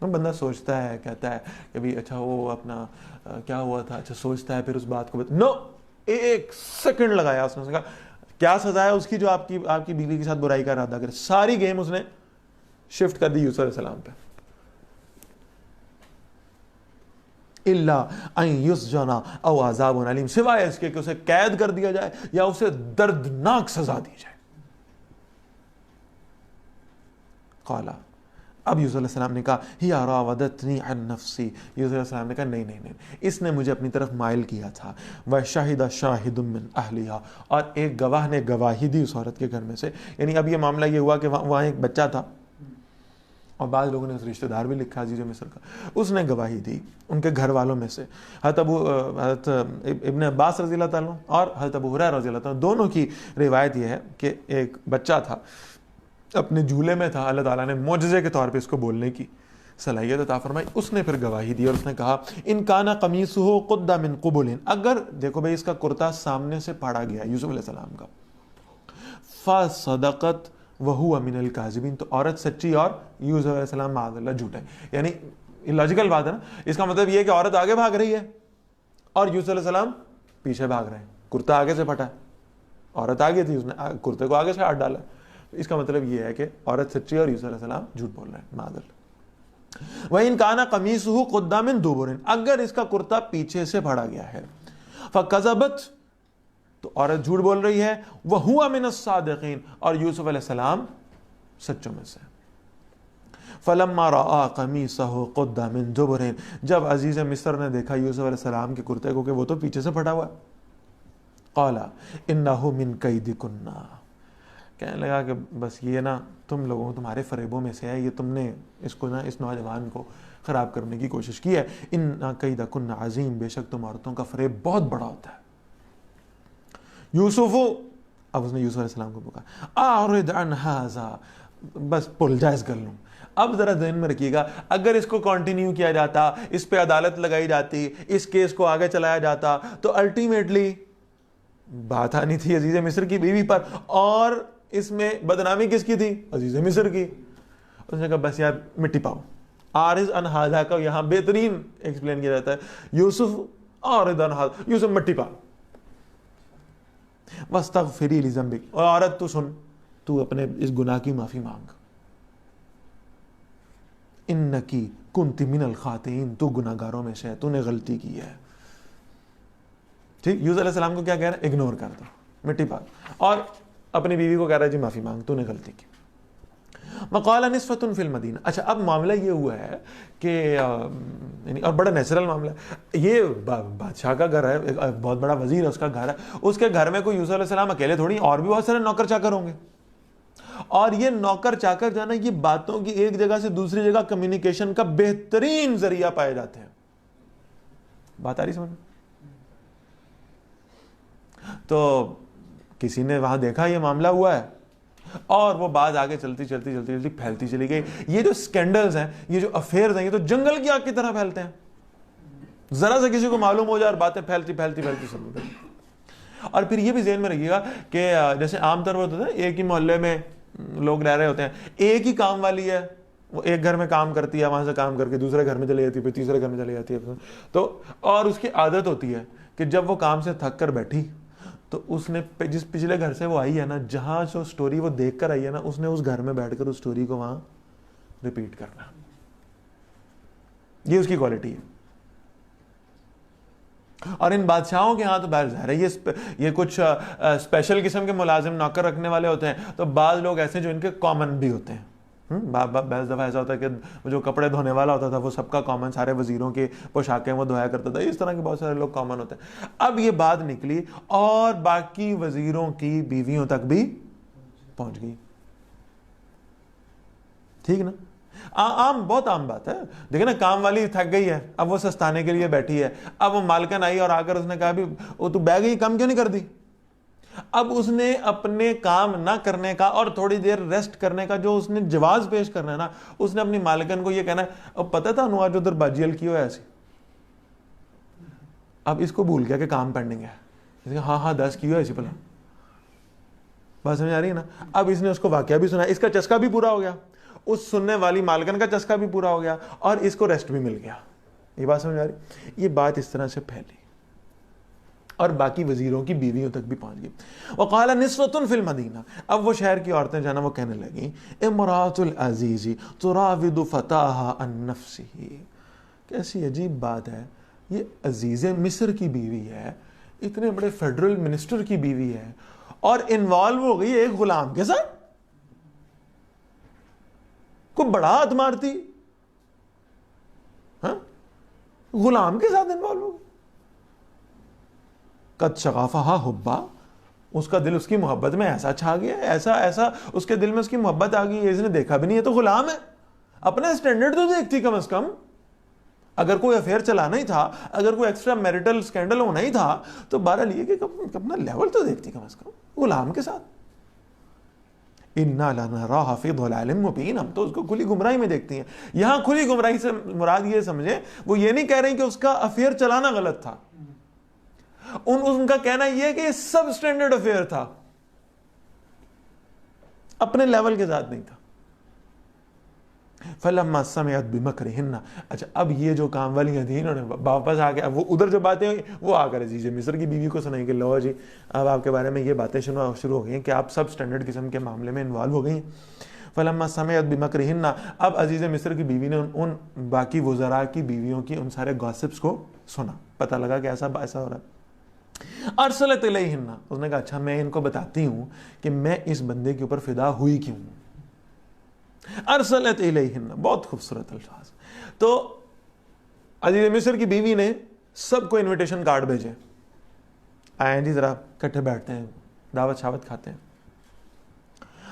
بندہ سوچتا ہے، کہتا ہے کہ بھی اچھا وہ اپنا کیا ہوا تھا، اچھا سوچتا ہے، پھر اس بات کو نو، ایک سیکنڈ لگایا اس نے کہا کیا سزا ہے اس کی جو آپ کی بیوی کے ساتھ برائی کا ارادہ کرے. ساری گیم اس نے شفٹ کر دی یوسف علیہ السلام پہ. الا ان یسجن او عذاب علیم، سوائے اس کے کہ اسے قید کر دیا جائے یا اسے دردناک سزا دی جائے. قالا، اب یوسف علیہ السلام نے کہا ہیا راودتنی عن نفسی، یوسف علیہ السلام نے کہا نہیں، اس نے مجھے اپنی طرف مائل کیا تھا. وشہد شاہد من اہلہا، اور ایک گواہ نے گواہی دی اس عورت کے گھر میں سے. یعنی اب یہ معاملہ یہ ہوا کہ وہاں ایک بچہ تھا اور بعض لوگوں نے اس رشتہ دار بھی لکھا عزیز مصر کا، اس نے گواہی دی ان کے گھر والوں میں سے. حضرت ابن عباس رضی اللہ تعالیٰ اور حضرت ابو ہریرہ رضی اللہ تعالیٰ دونوں کی روایت یہ ہے کہ ایک بچہ تھا، اپنے جھولے میں تھا، اللہ تعالیٰ نے معجزے کے طور پہ اس کو بولنے کی صلاحیت عطا فرمائی. اس نے پھر گواہی دی اور اس نے کہا ان کان قمیصہ قد من قبل، اگر دیکھو بھائی اس کا کرتا سامنے سے پھاڑا گیا یوسف علیہ السلام کا، فصدقت وہو من الکاذبین، تو عورت سچی اور یوسف علیہ السلام معاذ اللہ جھوٹے. یعنی لاجیکل بات ہے نا، اس کا مطلب یہ ہے کہ عورت آگے بھاگ رہی ہے اور یوسف علیہ السلام پیچھے بھاگ رہے ہیں. کرتا آگے سے پھٹا ہے، عورت آگے تھی، اس نے کرتے کو آگے سے ہاتھ ڈالا. اس کا مطلب یہ ہے کہ عورت سچی اور یوسف علیہ السلام جھوٹ بول رہے ہیں معاذ اللہ. وَإِن كَانَ قَمِيصُهُ قُدَّ مِن دُبُرٍ، اگر اس کا کرتا پیچھے سے پھاڑا گیا ہے، فَكَذَبَتْ، تو عورت جھوٹ بول رہی ہے، وَهُوَ مِنَ الصَّادِقِينَ، اور یوسف علیہ السلام سچوں میں سے. فَلَمَّا رَأَىٰ قَمِيصَهُ قُدَّ مِن دُبُرٍ، جب عزیز مصر نے دیکھا یوسف علیہ السلام کے کرتے کو کہ وہ تو پیچھے سے پھٹا ہوا ہے، قَالَ إِنَّهُ مِن كَيْدِكُنَّ، کہنے لگا کہ بس یہ نا تم لوگوں تمہارے فریبوں میں سے ہے، یہ تم نے اس کو نا اس نوجوان کو خراب کرنے کی کوشش کی ہے. ان کیدکن عظیم، بے شک تم عورتوں کا فریب بہت بڑا ہوتا ہے. یوسف، اب اس نے یوسف علیہ السلام کو پکارا، اعرض عن ھذا، بس بھول جا اس گل. اب ذرا ذہن میں رکھیے گا، اگر اس کو کنٹینیو کیا جاتا، اس پہ عدالت لگائی جاتی، اس کیس کو آگے چلایا جاتا، تو الٹیمیٹلی بات آنی تھی عزیز مصر کی بیوی پر، اور اس میں بدنامی کس کی تھی؟ عزیز مصر کی. اس نے کہا بس یار مٹی پاؤ. عارض عن ھذا کا یہاں بہترین ایکسپلین کیا جاتا ہے، یوسف عارض عن ھذا، یوسف مٹی پا، واستغفری لذنبک، اور عورت تو سن، تو اپنے اس گناہ کی معافی مانگ، انکی کنت من الخاطئین، تو گناہ گاروں میں سے ہے، تو نے غلطی کی ہے. ٹھیک، یوسف علیہ السلام کو کیا کہہ رہا ہے؟ اگنور کر دو، مٹی پا، اور اپنی بیوی کو کہہ رہا ہے جی معافی مانگ، تو نے غلطی کی. وقال نسوۃ فی المدینہ. اچھا اب معاملہ یہ ہوا ہے کہ یعنی اور بڑا نیچرل معاملہ ہے، یہ بادشاہ کا گھر ہے، بہت بڑا وزیر ہے، اس کا گھر ہے، اس کے گھر میں کوئی یوسف علیہ السلام اکیلے تھوڑی، اور بھی بہت سارے نوکر چاکر ہوں گے، اور یہ نوکر چاکر جو ہے نا، یہ باتوں کی ایک جگہ سے دوسری جگہ کمیونیکیشن کا بہترین ذریعہ پائے جاتے ہیں. بات آ رہی سمجھ؟ تو کسی نے وہاں دیکھا یہ معاملہ ہوا ہے، اور وہ بات آگے چلتی چلتی چلتی چلتی پھیلتی چلی گئی. یہ جو سکینڈلز ہیں، یہ جو افیئرز ہیں، یہ تو جنگل کی آگ کی طرح پھیلتے ہیں. ذرا سے کسی کو معلوم ہو جائے اور باتیں پھیلتی پھیلتی پھیلتی چلتی. اور پھر یہ بھی ذہن میں رکھیے گا کہ جیسے عام طور پر ہوتا ہے ایک ہی محلے میں لوگ رہ رہے ہوتے ہیں، ایک ہی کام والی ہے، وہ ایک گھر میں کام کرتی ہے، وہاں سے کام کر کے دوسرے گھر میں چلی جاتی ہے، پھر تیسرے گھر میں چلی جاتی ہے. تو اور اس کی عادت ہوتی ہے کہ جب وہ کام سے تھک کر بیٹھی تو اس نے جس پچھلے گھر سے وہ آئی ہے نا، جہاں جو سٹوری وہ دیکھ کر آئی ہے نا، اس نے اس گھر میں بیٹھ کر اس سٹوری کو وہاں ریپیٹ کرنا. یہ اس کی کوالٹی ہے. اور ان بادشاہوں کے ہاں تو بہر ظاہر ہے یہ کچھ اسپیشل قسم کے ملازم نوکر رکھنے والے ہوتے ہیں، تو بعض لوگ ایسے جو ان کے کامن بھی ہوتے ہیں. بعض دفعہ ایسا ہوتا ہے کہ جو کپڑے دھونے والا ہوتا تھا وہ سب کا کامن، سارے وزیروں کی پوشاکیں وہ دھویا کرتا تھا. اس طرح کے بہت سارے لوگ کامن ہوتے ہیں. اب یہ بات نکلی اور باقی وزیروں کی بیویوں تک بھی پہنچ گئی. ٹھیک نا، بہت عام بات ہے. دیکھیں نا، کام والی تھک گئی ہے، اب وہ سستانے کے لیے بیٹھی ہے، اب وہ مالکن آئی اور آ کر اس نے کہا بھی وہ تو بہ گئی، کم کیوں نہیں کر دی؟ اب اس نے اپنے کام نہ کرنے کا اور تھوڑی دیر ریسٹ کرنے کا جو اس نے جواز پیش کرنا ہے نا، اس نے اپنی مالکن کو یہ کہنا ہے اب پتہ تھا انہوں آج ادھر باجی کی ہوا ایسی، اب اس کو بھول گیا کہ کام پینڈنگ ہے. ہاں 10 کی ہوا ایسی، پلا بات سمجھ آ رہی ہے نا. اب اس نے اس کو واقعہ بھی سنا، اس کا چسکا بھی پورا ہو گیا، اس سننے والی مالکن کا چسکا بھی پورا ہو گیا، اور اس کو ریسٹ بھی مل گیا. یہ بات سمجھ آ رہی؟ یہ بات اس طرح سے پھیلی اور باقی وزیروں کی بیویوں تک بھی پہنچ گئی. وقال نسوۃ فی المدینہ. اب وہ شہر کی عورتیں جو ہے نا وہ کہنے لگیں امراۃ العزیز تراود فتاها عن نفسه. کیسی عجیب بات ہے، یہ عزیز مصر کی بیوی ہے، اتنے بڑے فیڈرل منسٹر کی بیوی ہے، اور انوالو ہو گئی ایک غلام کے ساتھ. کو بڑا ہاتھ مارتی، ہاں غلام کے ساتھ انوالو ہو گئی. قد شغافہا حبا. اس کا دل اس کی محبت میں ایسا چھا گیا، ایسا اس کے دل میں اس کی محبت آ گئی، اس نے دیکھا بھی نہیں ہے تو غلام ہے. اپنا اسٹینڈرڈ تو دیکھتی کم از کم. اگر کوئی افیئر چلانا ہی تھا, اگر کوئی ایکسٹرا میرٹل اسکینڈل ہونا ہی تھا, تو بہرحال یہ کہ اپنا لیول تو دیکھتی کم از کم غلام کے ساتھ. اِنَّا لَنَرَاهَ فِي ضَلَالٍ مُبِينٍ, ہم تو اس کو کھلی گمراہی میں دیکھتی ہیں. یہاں کھلی گمراہی سے مراد یہ سمجھیں, وہ یہ نہیں کہہ رہے ہیں کہ اس کا افیئر چلانا غلط تھا. ان کا کہنا یہ ہے کہ یہ سب اسٹینڈرڈ افیئر تھا, اپنے لیول کے ساتھ نہیں تھا. فَلَمَّا سَمِعَتْ بِمَكْرِهِنَّ, اچھا اب یہ جو کام والیاں تھیں انہوں نے واپس آ کے, اب وہ ادھر جو باتیں ہوئی وہ آ کر عزیز مصر کی بیوی کو سنائیں کہ لو جی اب آپ کے بارے میں یہ باتیں شروع ہو گئی ہیں کہ آپ سب سٹینڈرڈ قسم کے معاملے میں انوالو ہو گئی ہیں. فَلَمَّا سَمِعَتْ بِمَكْرِهِنَّ, اب عزیز مصر کی بیوی نے ان باقی وزراء کی بیویوں کی ان سارے گاسپس کو سنا, پتہ لگا کہ ایسا ہو رہا ہے. ارسلت الیہن, اس نے کہا اچھا میں ان کو بتاتی ہوں کہ میں اس بندے کے اوپر فدا ہوئی کیوں. ارسلت الیہن, بہت خوبصورت الفاظ. تو عزیز مصر کی بیوی نے سب کو انویٹیشن کارڈ بھیجے, آئیں جی ذرا کٹھے بیٹھتے ہیں, دعوت شاوت کھاتے ہیں.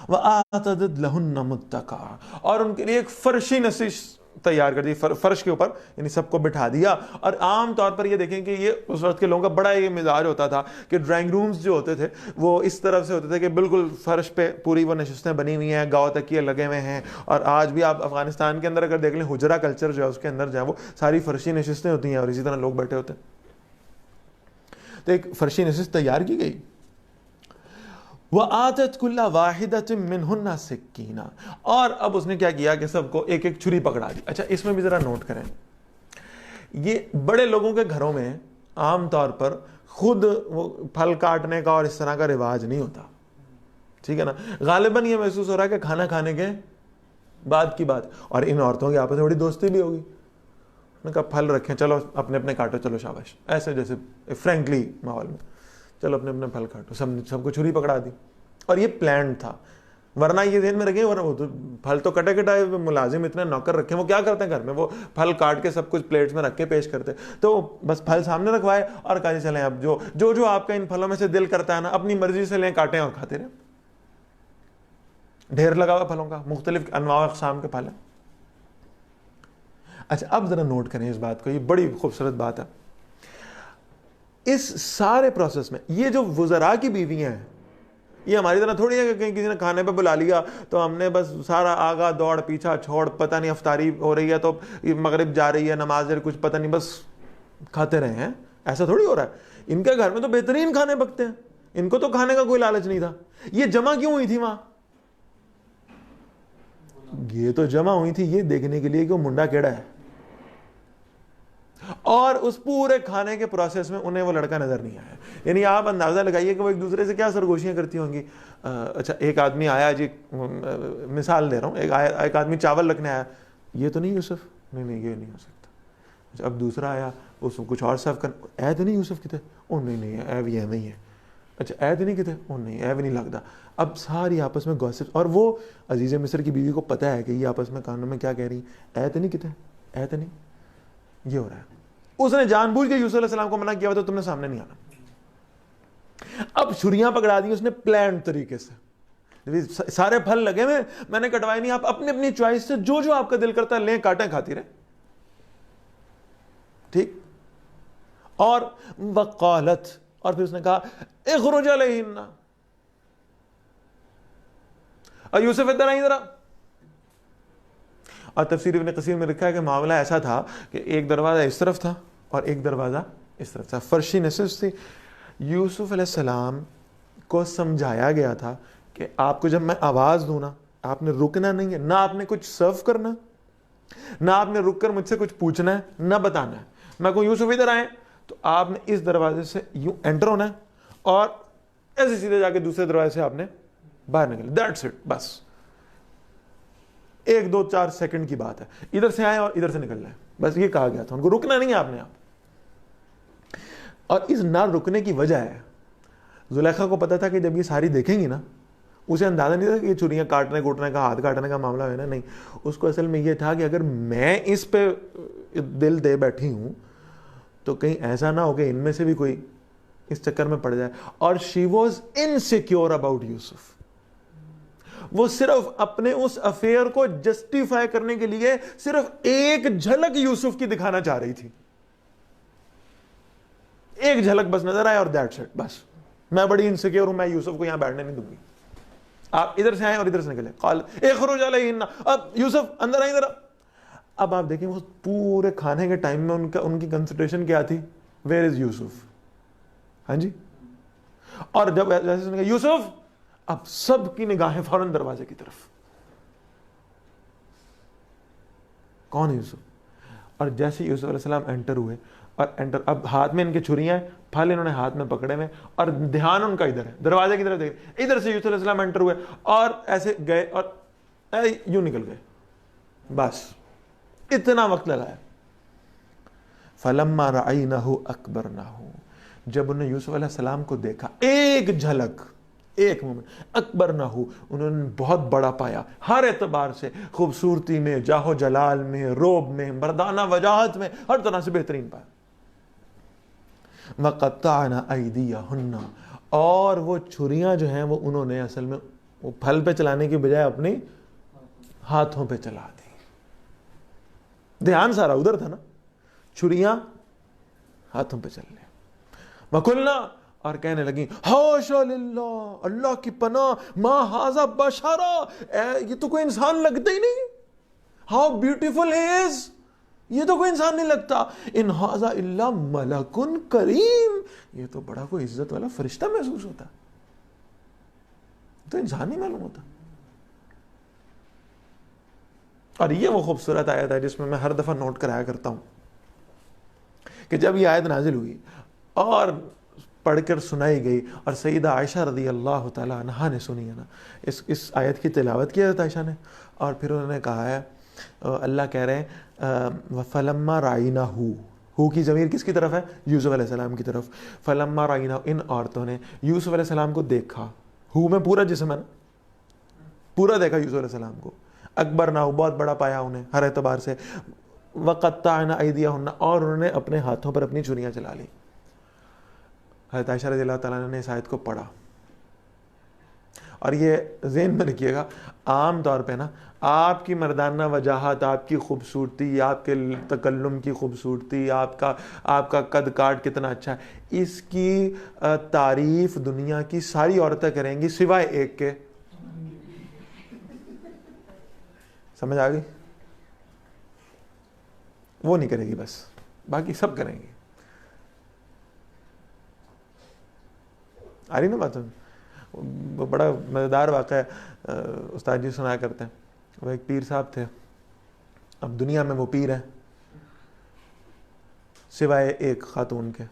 وَآتَدَتْ لَهُنَّ مُتَّكَأً, اور ان کے لیے ایک فرشی نشست تیار کر دی, فرش کے اوپر یعنی سب کو بٹھا دیا. اور عام طور پر یہ دیکھیں کہ یہ اس وقت کے لوگوں کا بڑا یہ مزاج ہوتا تھا کہ ڈرائنگ رومز جو ہوتے تھے وہ اس طرف سے ہوتے تھے کہ بالکل فرش پہ پوری وہ نشستیں بنی ہوئی ہیں, گاؤ تکیے لگے ہوئے ہیں. اور آج بھی آپ افغانستان کے اندر اگر دیکھ لیں حجرہ کلچر جو ہے اس کے اندر جو ہے وہ ساری فرشی نشستیں ہوتی ہیں اور اسی طرح لوگ بیٹھے ہوتے ہیں. تو ایک فرشی نشست تیار کی گئی. وَآتَتْ كُلَّ وَاحِدَةٍ مِّنْهُنَّ سِكِّينًا, اور اب اس نے کیا کیا کہ سب کو ایک ایک چھری پکڑا دی. اچھا اس میں بھی ذرا نوٹ کریں, یہ بڑے لوگوں کے گھروں میں عام طور پر خود وہ پھل کاٹنے کا اور اس طرح کا رواج نہیں ہوتا, ٹھیک ہے نا. غالباً یہ محسوس ہو رہا ہے کہ کھانا کھانے کے بعد کی بات, اور ان عورتوں کی آپس میں بڑی دوستی بھی ہوگی. انہوں نے کہا پھل رکھیں, چلو اپنے اپنے کاٹو, چلو شاباش, ایسے جیسے فرینکلی ماحول میں, چلو اپنے اپنے پھل کاٹو. سب کو چھری پکڑا دی, اور یہ پلانڈ تھا. ورنہ یہ ذہن میں رکھیں, ورنہ وہ تو پھل تو کٹے کٹائے, ملازم اتنے نوکر رکھے, وہ کیا کرتے ہیں گھر میں, وہ پھل کاٹ کے سب کچھ پلیٹس میں رکھ کے پیش کرتے. تو بس پھل سامنے رکھوائے اور کہا چلیں اب جو آپ کا ان پھلوں میں سے دل کرتا ہے نا اپنی مرضی سے لیں, کاٹیں اور کھاتے رہیں. ڈھیر لگا ہوا پھلوں کا, مختلف انواع و اقسام کے پھل ہیں. اچھا اب ذرا نوٹ کریں اس بات کو, یہ بڑی خوبصورت بات ہے. اس سارے پروسیس میں یہ جو وزراء کی بیویاں ہیں, یہ ہماری طرح تھوڑی ہے کہ کہیں کسی نے کھانے پہ بلا لیا تو ہم نے بس سارا آگا دوڑ پیچھا چھوڑ, پتہ نہیں افطاری ہو رہی ہے تو مغرب جا رہی ہے, نماز کچھ پتہ نہیں, بس کھاتے رہے ہیں. ایسا تھوڑی ہو رہا ہے. ان کے گھر میں تو بہترین کھانے پکتے ہیں, ان کو تو کھانے کا کوئی لالچ نہیں تھا. یہ جمع کیوں ہوئی تھی وہاں؟ یہ تو جمع ہوئی تھی یہ دیکھنے کے لیے کہ وہ منڈا کیڑا ہے, اور اس پورے کھانے کے پروسیس میں انہیں وہ لڑکا نظر نہیں آیا. یعنی آپ اندازہ لگائیے کہ وہ ایک دوسرے سے کیا سرگوشیاں کرتی ہوں گی. اچھا ایک آدمی آیا جی, مثال دے رہا ہوں, ایک آدمی چاول رکھنے آیا, یہ تو نہیں یوسف, نہیں یہ نہیں ہو سکتا. اچھا اب دوسرا آیا, اس کو کچھ اور سرو کر, اے تو نہیں یوسف کتے, او نہیں اے بھی ایویں ہی ہے. اچھا اے تو نہیں کتے, او نہیں اے بھی نہیں لگتا. اب ساری آپس میں گوسپ, اور وہ عزیز مصر کی بیوی کو پتہ ہے کہ یہ آپس میں کانوں میں کیا کہہ رہی ہیں, اے تو نہیں کتے, اے تو نہیں, یہ ہو رہا ہے. اس نے جان بوجھ کے یوسف علیہ السلام کو منع کیا ہوا تو تم نے سامنے نہیں آنا. اب چھریاں پکڑا دی اس نے پلانڈ طریقے سے, سارے پھل لگے ہوئے, میں نے کٹوائے نہیں, آپ اپنی اپنی چوائس سے جو آپ کا دل کرتا ہے لیں, کاٹیں, کھاتی رہے, ٹھیک. اور وقالت, اور پھر اس نے کہا اخرج علیہن, اور یوسف ادھر آئیں ذرا. اور تفسیر ابن کثیر میں لکھا ہے کہ معاملہ ایسا تھا کہ ایک دروازہ اس طرف تھا اور ایک دروازہ اس طرف تھا, فرشی نشست تھی. یوسف علیہ السلام کو سمجھایا گیا تھا کہ آپ کو جب میں آواز دوں نا, آپ نے رکنا نہیں ہے, نہ آپ نے کچھ سرو کرنا, نہ آپ نے رک کر مجھ سے کچھ پوچھنا ہے, نہ بتانا ہے. میں کہوں یوسف ادھر آئیں تو آپ نے اس دروازے سے یوں انٹر ہونا ہے اور ایسے سیدھے جا کے دوسرے دروازے سے آپ نے باہر نکلنا. دیٹس اٹ, بس 1 2 4 سیکنڈ کی بات ہے, ادھر سے آئے اور ادھر سے نکلنا ہے, بس یہ کہا گیا تھا. ان کو رکنا نہیں ہے آپ نے. اور اس نہ رکنے کی وجہ ہے, زلیخا کو پتا تھا کہ جب یہ ساری دیکھیں گی نا, اسے اندازہ نہیں تھا کہ یہ چھریاں کاٹنے کوٹنے کا, ہاتھ کاٹنے کا معاملہ ہے نا, نہیں. اس کو اصل میں یہ تھا کہ اگر میں اس پہ دل دے بیٹھی ہوں تو کہیں ایسا نہ ہو کہ ان میں سے بھی کوئی اس چکر میں پڑ جائے. اور شی واز انسیکیور اباؤٹ یوسف, وہ صرف اپنے اس افیئر کو جسٹیفائی کرنے کے لیے صرف ایک جھلک یوسف کی دکھانا چاہ رہی تھی. ایک جھلک بس نظر آئے اور دیٹس اٹ. بس میں بڑی انسیکیور ہوں, میں یوسف کو یہاں بیٹھنے نہیں دوں گی, آپ ادھر سے آئیں اور ادھر سے نکلیں. قال اخرج علیہن, اب یوسف اندر آئیں ذرا. اب آپ دیکھیں وہ پورے کھانے کے ٹائم میں ان کی کنسنٹریشن کیا تھی, ویئر از یوسف. ہاں جی, اور جب جیسے نے کہا یوسف, اب سب کی نگاہیں فوراً دروازے کی طرف, کون ہے یوسف. اور جیسے یوسف علیہ السلام انٹر ہوئے اور اب ہاتھ میں ان کے چھریاں ہیں, پھل انہوں نے ہاتھ میں پکڑے ہوئے, اور دھیان ان کا ادھر ہے, دروازے کی طرف دیکھ. ادھر سے یوسف علیہ السلام انٹر ہوئے اور ایسے گئے اور یوں نکل گئے. بس اتنا وقت لگایا. فلما رأینہ اکبرنہ, جب انہوں نے یوسف علیہ السلام کو دیکھا ایک جھلک, ایک مومنٹ, اکبرنہ, انہوں نے بہت بڑا پایا ہر اعتبار سے, خوبصورتی میں, جاہ و جلال میں, روب میں, مردانہ وجاہت میں, ہر طرح سے بہترین پایا. وَقَطَّعْنَ أَيْدِيَهُنَّ, اور وہ چھریاں جو ہیں وہ انہوں نے اصل میں وہ پھل پہ چلانے کی بجائے اپنی ہاتھوں پہ چلا دی. دھیان سارا ادھر تھا نا, چھریاں ہاتھوں پہ چل رہے. وَقُلْنَا, اور کہنے لگی حاشا للہ, اللہ کی پناہ, ما ھذا بشرا, یہ تو کوئی انسان لگتا ہی نہیں, ہاؤ بیوٹیفل ہی از, یہ تو کوئی انسان نہیں لگتا. ان ھذا الا ملک کریم, یہ تو بڑا کوئی عزت والا فرشتہ محسوس ہوتا, تو انسان نہیں معلوم ہوتا. اور یہ وہ خوبصورت آیت ہے جس میں ہر دفعہ نوٹ کرایا کرتا ہوں کہ جب یہ آیت نازل ہوئی اور پڑھ کر سنائی گئی, اور سیدہ عائشہ رضی اللہ تعالی عنہا نے سنی ہے نا, اس آیت کی تلاوت کی حضرت عائشہ نے, اور پھر انہوں نے کہا ہے, اللہ کہہ رہے ہیں فلما رأینہ, ہو کی ضمیر کس کی طرف ہے, یوسف علیہ السلام کی طرف. فلما رأینہ, ان عورتوں نے یوسف علیہ السلام کو دیکھا, ہو میں پورا جسم ہے نا, پورا دیکھا یوسف علیہ السلام کو, اکبرنہ, بہت بڑا پایا انہیں ہر اعتبار سے. وَقَطَّعْنَ أَيْدِيَهُنَّ, اور انہوں نے اپنے ہاتھوں پر اپنی چھریاں چلا لی. حضرت عائشہ رضی اللہ تعالیٰ نے اس آیت کو پڑھا, اور یہ ذہن میں رکھیے گا, عام طور پہ نا آپ کی مردانہ وجاہت, آپ کی خوبصورتی, آپ کے تکلم کی خوبصورتی, آپ کا قد کاٹ کتنا اچھا ہے, اس کی تعریف دنیا کی ساری عورتیں کریں گی سوائے ایک کے. سمجھ آ گئی؟ وہ نہیں کرے گی, بس باقی سب کریں گی. آ رہی نا بات؟ وہ بڑا مزیدار واقعہ ہے, استاد جی سنایا کرتے ہیں. وہ ایک پیر صاحب تھے, اب دنیا میں وہ پیر ہیں سوائے ایک خاتون کے,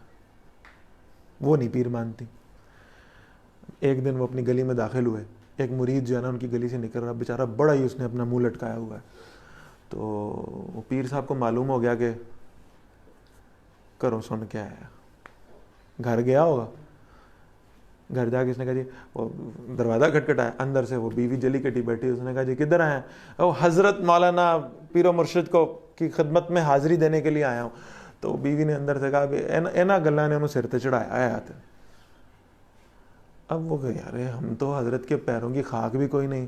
وہ نہیں پیر مانتی. ایک دن وہ اپنی گلی میں داخل ہوئے, ایک مرید جو ہے نا ان کی گلی سے نکل رہا, بیچارہ بڑا ہی اس نے اپنا منہ لٹکایا ہوا ہے. تو وہ پیر صاحب کو معلوم ہو گیا کہ کرو سن کے آیا, گھر گیا ہوگا. گھر جا کے اس نے کہا جی, وہ دروازہ کھٹکھٹایا, اندر سے وہ بیوی جلی کٹی بیٹھی. اس نے کہا جی کدھر آئے ہیں؟ وہ حضرت مولانا پیر و مرشد کو کی خدمت میں حاضری دینے کے لیے آیا ہوں. تو بیوی نے اندر سے کہا کہ اینا گلا نے انہوں سر تے چڑھایا آیا تھا. اب وہ کہ یار ہم تو حضرت کے پیروں کی خاک بھی کوئی نہیں,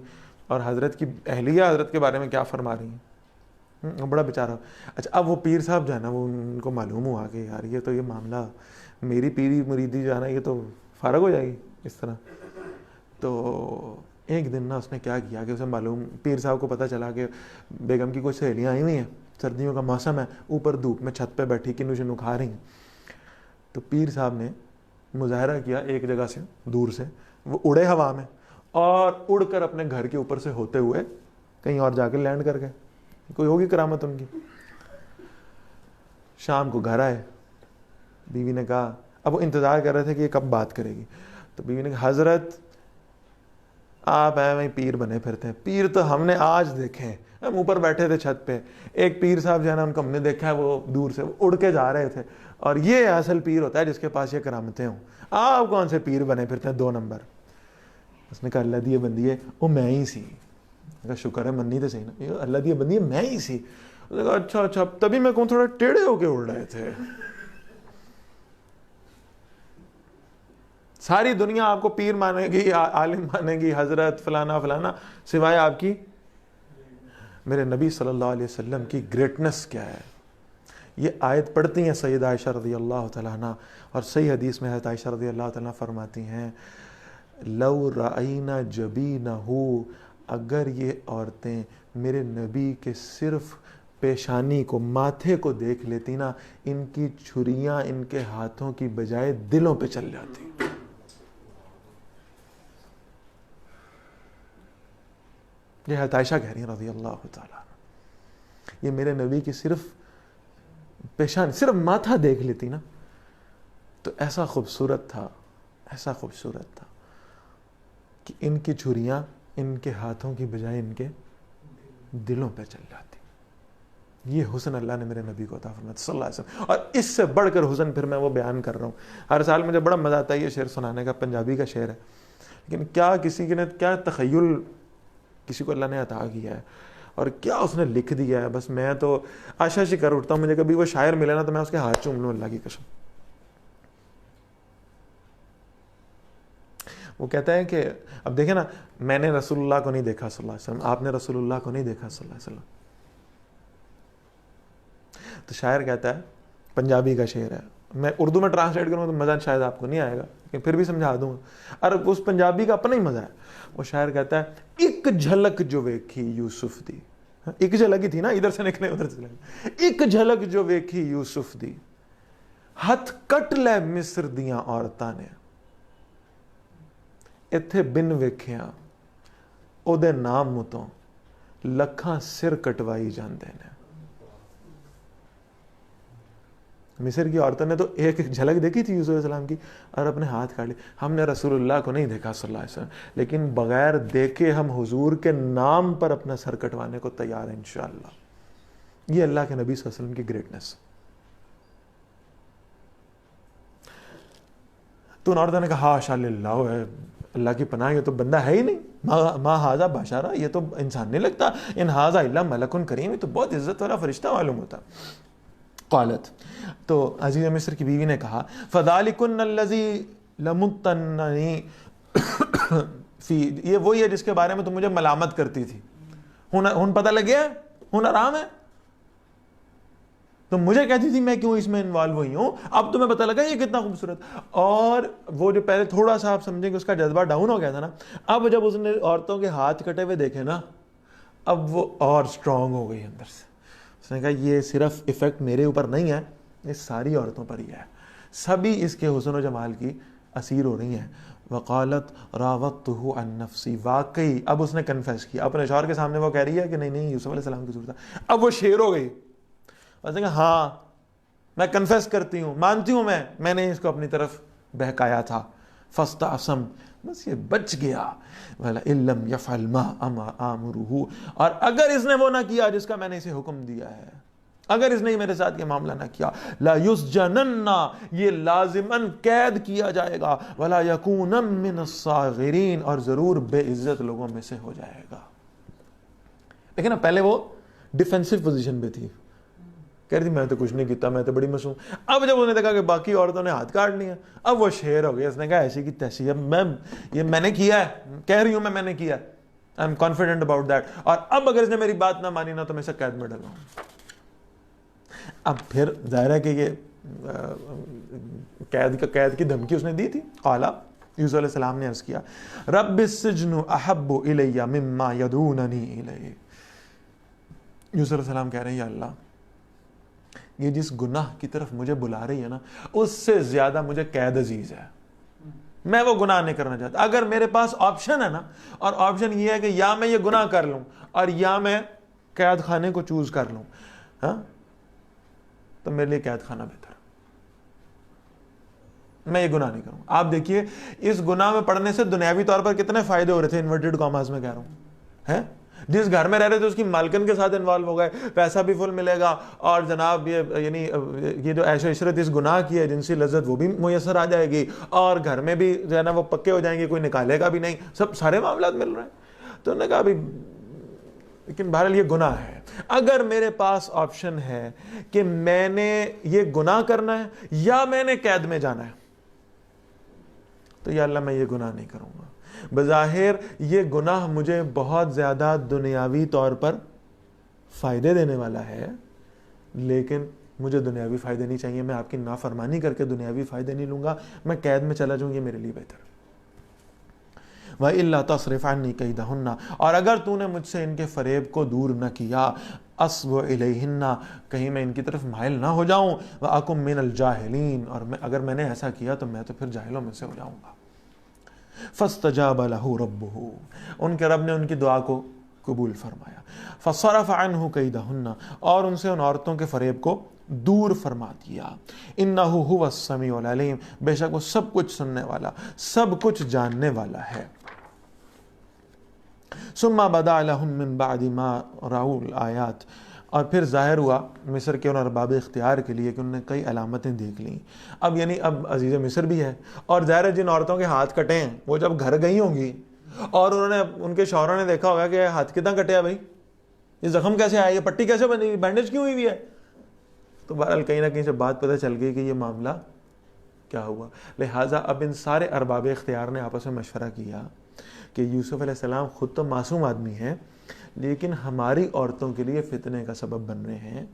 اور حضرت کی اہلیہ حضرت کے بارے میں کیا فرما رہی ہیں, بڑا بیچارہ. اچھا, اب وہ پیر صاحب جو ہے نا, وہ ان کو معلوم ہوا کہ یار یہ تو یہ معاملہ, میری پیری مریدی جو ہے نا یہ تو فارغ ہو جائے گی اس طرح. تو ایک دن نا اس نے کیا کیا کہ اسے معلوم, پیر صاحب کو پتہ چلا کہ بیگم کی کوئی سہیلیاں آئی ہوئی ہیں, سردیوں کا موسم ہے, اوپر دھوپ میں چھت پہ بیٹھی کنو شنو کھا رہی ہیں. تو پیر صاحب نے مظاہرہ کیا ایک جگہ سے دور سے, وہ اڑے ہوا میں اور اڑ کر اپنے گھر کے اوپر سے ہوتے ہوئے کہیں اور جا کے لینڈ کر گئے. کوئی ہوگی کرامت ان کی. شام کو گھر آئے, بیوی نے کہا, اب وہ انتظار کر رہے تھے کہ یہ کب بات کرے گی. تو بیوی نے کہا حضرت آپ وہیں پیر بنے پھرتے ہیں, پیر تو ہم نے آج دیکھے ہیں, ہم اوپر بیٹھے تھے چھت پہ, ایک پیر صاحب جو ہے نا ان کو ہم نے دیکھا ہے, وہ دور سے وہ اڑ کے جا رہے تھے, اور یہ اصل پیر ہوتا ہے جس کے پاس یہ کرامتیں ہوں, آپ کون سے پیر بنے پھرتے ہیں 2 نمبر. اس نے کہا اللہ دیے بندیے وہ میں ہی سی. کہا شکر ہے منی تو صحیح نا, اللہ دیے بندیے میں ہی سی. اس نے کہا اچھا تبھی میں کہوں تھوڑا ٹیڑھے ہو کے اڑ رہے تھے. ساری دنیا آپ کو پیر مانے گی، عالم مانے گی، حضرت فلانا فلانا، سوائے آپ کی میرے نبی صلی اللہ علیہ وسلم کی گریٹنس کیا ہے. یہ آیت پڑھتی ہیں سیدہ عائشہ رضی اللہ تعالیٰ عنہ، اور صحیح حدیث میں حضرت عائشہ رضی اللہ تعالیٰ فرماتی ہیں لو رأینا جبینہ، اگر یہ عورتیں میرے نبی کے صرف پیشانی کو، ماتھے کو دیکھ لیتی نا، ان کی چھریاں ان کے ہاتھوں کی بجائے دلوں پہ چل جاتی. یہ حضرت عائشہ کہہ رہی ہیں رضی اللہ تعالیٰ عنہ، یہ میرے نبی کی صرف پیشانی، صرف ماتھا دیکھ لیتی نا تو ایسا خوبصورت تھا، ایسا خوبصورت تھا کہ ان کی چھریاں ان کے ہاتھوں کی بجائے ان کے دلوں پہ چل جاتی. یہ حسن اللہ نے میرے نبی کو عطا فرمایا صلی اللہ علیہ وسلم. اور اس سے بڑھ کر حسن پھر میں وہ بیان کر رہا ہوں. ہر سال مجھے بڑا مزہ آتا ہے یہ شعر سنانے کا، پنجابی کا شعر ہے، لیکن کیا کسی نے کیا تخیل کسی کو اللہ نے عطا کیا ہے اور کیا اس نے لکھ دیا ہے. بس میں تو عاشقی کر اٹھتا ہوں، مجھے کبھی وہ شاعر ملے نا تو میں اس کے ہاتھ چوم لوں اللہ کی قسم. وہ کہتا ہے کہ اب دیکھیں نا، میں نے رسول اللہ کو نہیں دیکھا صلی اللہ علیہ وسلم، آپ نے رسول اللہ کو نہیں دیکھا صلی اللہ علیہ وسلم. تو شاعر کہتا ہے، پنجابی کا شعر ہے، میں اردو میں ٹرانسلیٹ کروں تو مزہ شاید آپ کو نہیں آئے گا لیکن پھر بھی سمجھا دوں گا، اور اس پنجابی کا اپنا ہی مزہ ہے. وہ شاعر کہتا ہے ایک جھلک جو ویکھی یوسف دی، ایک جھلک ہی تھی نا، ادھر سے نکلے ادھر سے نکلے، ایک جھلک جو ویکھی یوسف دی، ہتھ کٹ لے مصر دیاں عورتاں نے، ایتھے بن ویکھیاں او دے نام متوں لکھاں سر کٹوائی جاندے نے. مصر کی عورتوں نے تو ایک جھلک دیکھی تھی یوسف علیہ السلام کی اور اپنے ہاتھ کاٹ لی. ہم نے رسول اللہ کو نہیں دیکھا صلی اللہ علیہ وسلم، لیکن بغیر دیکھے ہم حضور کے نام پر اپنا سر کٹوانے کو تیار ہیں انشاءاللہ. یہ اللہ کے نبی صلی اللہ علیہ وسلم کی گریٹنس. تو ان عورتوں نے کہا حاشا للہ، اللہ کی پناہ، یہ تو بندہ ہے ہی نہیں، ما ھذا بشرا، یہ تو انسان نہیں لگتا، ان ھذا الا ملک کریم، یہ تو بہت عزت والا فرشتہ معلوم ہوتا. قالت، تو عزیز مصر کی بیوی نے کہا فذالکن الذی لمتننی فی، یہ وہی ہے جس کے بارے میں تم مجھے ملامت کرتی تھی. ہن پتہ لگ گیا، ہن آرام ہے. تم مجھے کہتی تھی میں کیوں اس میں انوالو ہوئی ہوں، اب تمہیں پتہ لگا یہ کتنا خوبصورت. اور وہ جو پہلے تھوڑا سا آپ سمجھیں کہ اس کا جذبہ ڈاؤن ہو گیا تھا نا، اب جب اس نے عورتوں کے ہاتھ کٹے ہوئے دیکھے نا، اب وہ اور سٹرونگ ہو گئی اندر سے. اس نے کہا یہ صرف ایفیکٹ میرے اوپر نہیں ہے، یہ ساری عورتوں پر ہی ہے، سبھی اس کے حسن و جمال کی اسیر ہو رہی ہیں. وقالت راودتہ عن نفسی، واقعی اب اس نے کنفیس کیا اپنے شوہر کے سامنے. وہ کہہ رہی ہے کہ نہیں یوسف علیہ السلام کی صورت ہے. اب وہ شیر ہو گئی، اس نے کہا ہاں میں کنفیس کرتی ہوں، مانتی ہوں میں نے اس کو اپنی طرف بہکایا تھا. فاستعصم، بس یہ بچ گیا. وَلَئِن لَّمْ يَفْعَلْ مَا آمُرُهُ، اور اگر اس نے وہ نہ کیا جس کا میں نے اسے حکم دیا ہے، اگر اس نے میرے ساتھ یہ معاملہ نہ کیا، لا یسجنن، یہ لازماً قید کیا جائے گا، ولا یکون من الصاغرین، اور ضرور بے عزت لوگوں میں سے ہو جائے گا. لیکن نا پہلے وہ ڈیفینسو پوزیشن پہ تھی، کہہ رہی تھی میں تو کچھ نہیں کیتا، میں تو بڑی معصوم. اب جب انہوں نے دیکھا کہ باقی عورتوں نے ہاتھ کاٹ لیا، اب وہ شیر ہو گئی. اس نے کہا ایسی کی تیسی، اب میں نے کیا ہے، کہہ رہی ہوں میں نے کیا ہے، I am confident about that, اور اب اگر اس نے میری بات نہ مانی نا تو میں اسے قید میں ڈالوں. اب پھر ظاہر ہے کہ یہ قید کی دھمکی اس نے دی تھی. قالا، یوسف علیہ السلام نے عرض کیا رب السجن احب الی مما یدعوننی الیہ. یوسف علیہ السلام کہہ رہے ہیں یا اللہ، یہ جس گناہ کی طرف مجھے بلا رہی ہے نا، اس سے زیادہ مجھے قید عزیز ہے. میں وہ گناہ نہیں کرنا چاہتا. اگر میرے پاس آپشن ہے نا، اور آپشن یہ ہے کہ یا میں یہ گناہ کر لوں اور یا میں قید خانے کو چوز کر لوں، ہاں، تو میرے لیے قید خانہ بہتر، میں یہ گناہ نہیں کروں. آپ دیکھیے اس گناہ میں پڑنے سے دنیاوی طور پر کتنے فائدے ہو رہے تھے، انورٹڈ کاماز میں کہہ رہا ہوں، ہے جس گھر میں رہ رہے تھے اس کی مالکن کے ساتھ انوالو ہو گئے، پیسہ بھی فل ملے گا، اور جناب یہ جو عیش و عشرت اس گناہ کی ہے، جنسی لذت وہ بھی میسر آ جائے گی، اور گھر میں بھی جو ہے نا وہ پکے ہو جائیں گے، کوئی نکالے گا بھی نہیں، سب سارے معاملات مل رہے ہیں. تو انہوں نے کہا بھی لیکن بہرحال یہ گناہ ہے. اگر میرے پاس آپشن ہے کہ میں نے یہ گناہ کرنا ہے یا میں نے قید میں جانا ہے، تو یا اللہ میں یہ گناہ نہیں کروں گا. بظاہر یہ گناہ مجھے بہت زیادہ دنیاوی طور پر فائدے دینے والا ہے، لیکن مجھے دنیاوی فائدے نہیں چاہیے، میں آپ کی نافرمانی کر کے دنیاوی فائدے نہیں لوں گا، میں قید میں چلا جاؤں، یہ میرے لیے بہتر. وَإِلَّا تَصْرِفْ عَنِّي كَيْدَهُنَّ، اور اگر تو نے مجھ سے ان کے فریب کو دور نہ کیا، أَصْبُ إِلَيْهِنَّ، کہیں میں ان کی طرف مائل نہ ہو جاؤں، وَأَكُمْ مِنَ الْجَاهِلِينَ، اور اگر میں نے ایسا کیا تو میں تو پھر جاہلوں میں سے ہو جاؤں گا. فَاسْتَجَابَ لَهُ رَبُّهُ، ان کے رب نے ان کی دعا کو قبول فرمایا. فَصَرَفَ عَنْهُ كَيْدَهُنَّ، اور ان سے ان عورتوں کے فریب کو دور فرما دیا. إِنَّهُ هُوَ السَّمِيعُ الْعَلِيمُ، بے شک وہ سب کچھ سننے والا، سب کچھ جاننے والا ہے. ثُمَّ بَدَا لَهُم مِّن بَعْدِ مَا رَأَوُا الْآيَاتِ، اور پھر ظاہر ہوا مصر کے ان ارباب اختیار کے لیے کہ انہوں نے کئی علامتیں دیکھ لیں. اب یعنی اب عزیز مصر بھی ہے، اور ظاہر ہے جن عورتوں کے ہاتھ کٹے ہیں وہ جب گھر گئی ہوں گی اور انہوں نے ان کے شوہروں نے دیکھا ہوگا کہ ہاتھ کتنا کٹے ہے بھائی، یہ زخم کیسے آیا، یہ پٹی کیسے بنی، بینڈیج کیوں ہوئی ہے. تو بہرحال کہیں نہ کہیں سے بات پتہ چل گئی کہ یہ معاملہ کیا ہوا. لہٰذا اب ان سارے ارباب اختیار نے آپس میں مشورہ کیا کہ یوسف علیہ السلام خود تو معصوم آدمی ہیں، لیکن ہماری عورتوں کے لیے فتنے کا سبب بن رہے ہیں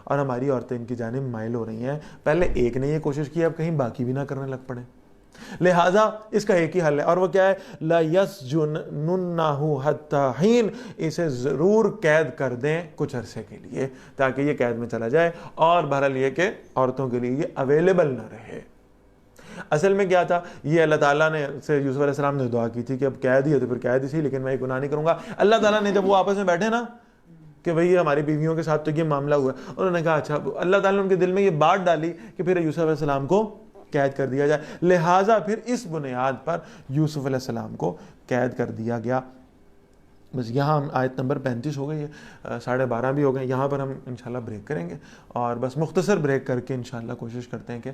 اور ہماری عورتیں ان کی جانب مائل ہو رہی ہیں. پہلے ایک نے یہ کوشش کی، اب کہیں باقی بھی نہ کرنے لگ پڑے. لہٰذا اس کا ایک ہی حل ہے، اور وہ کیا ہے، لَيَسْجُنُنَّهُ حَتَّىٰ حِينٍ، اسے ضرور قید کر دیں کچھ عرصے کے لیے تاکہ یہ قید میں چلا جائے، اور بہرحال یہ کہ عورتوں کے لیے یہ اویلیبل نہ رہے. اصل میں کیا تھا، یہ اللہ تعالیٰ نے سے یوسف علیہ السلام نے دعا کی تھی کہ اب قید ہی ہے تو پھر قید ہی سی، لیکن میں یہ گناہ نہیں کروں گا. اللہ تعالیٰ نے جب وہ آپس میں بیٹھے نا کہ بھئی ہماری بیویوں کے ساتھ تو یہ معاملہ ہوا، انہوں نے کہا اچھا، اللہ تعالیٰ نے ان کے دل میں یہ بات ڈالی کہ پھر یوسف علیہ السلام کو قید کر دیا جائے. لہٰذا پھر اس بنیاد پر یوسف علیہ السلام کو قید کر دیا گیا. بس یہاں ہم آیت نمبر 35 ہو گئی ہے، 12:30 بھی ہو گئے. یہاں پر ہم انشاءاللہ بریک کریں گے، اور بس مختصر بریک کر کے انشاءاللہ کوشش کرتے ہیں کہ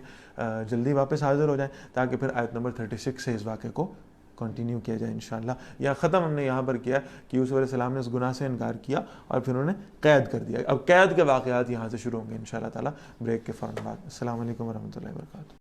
جلدی واپس حاضر ہو جائیں تاکہ پھر آیت نمبر 36 سے اس واقعے کو کنٹینیو کیا جائے انشاءاللہ. یا ختم ہم نے یہاں پر کیا کہ یوسف علیہ السلام نے اس گناہ سے انکار کیا اور پھر انہوں نے قید کر دیا. اب قید کے واقعات یہاں سے شروع ہوں گے انشاءاللہ تعالی بریک کے فوراً بعد. السلام علیکم ورحمۃ اللہ وبرکاتہ.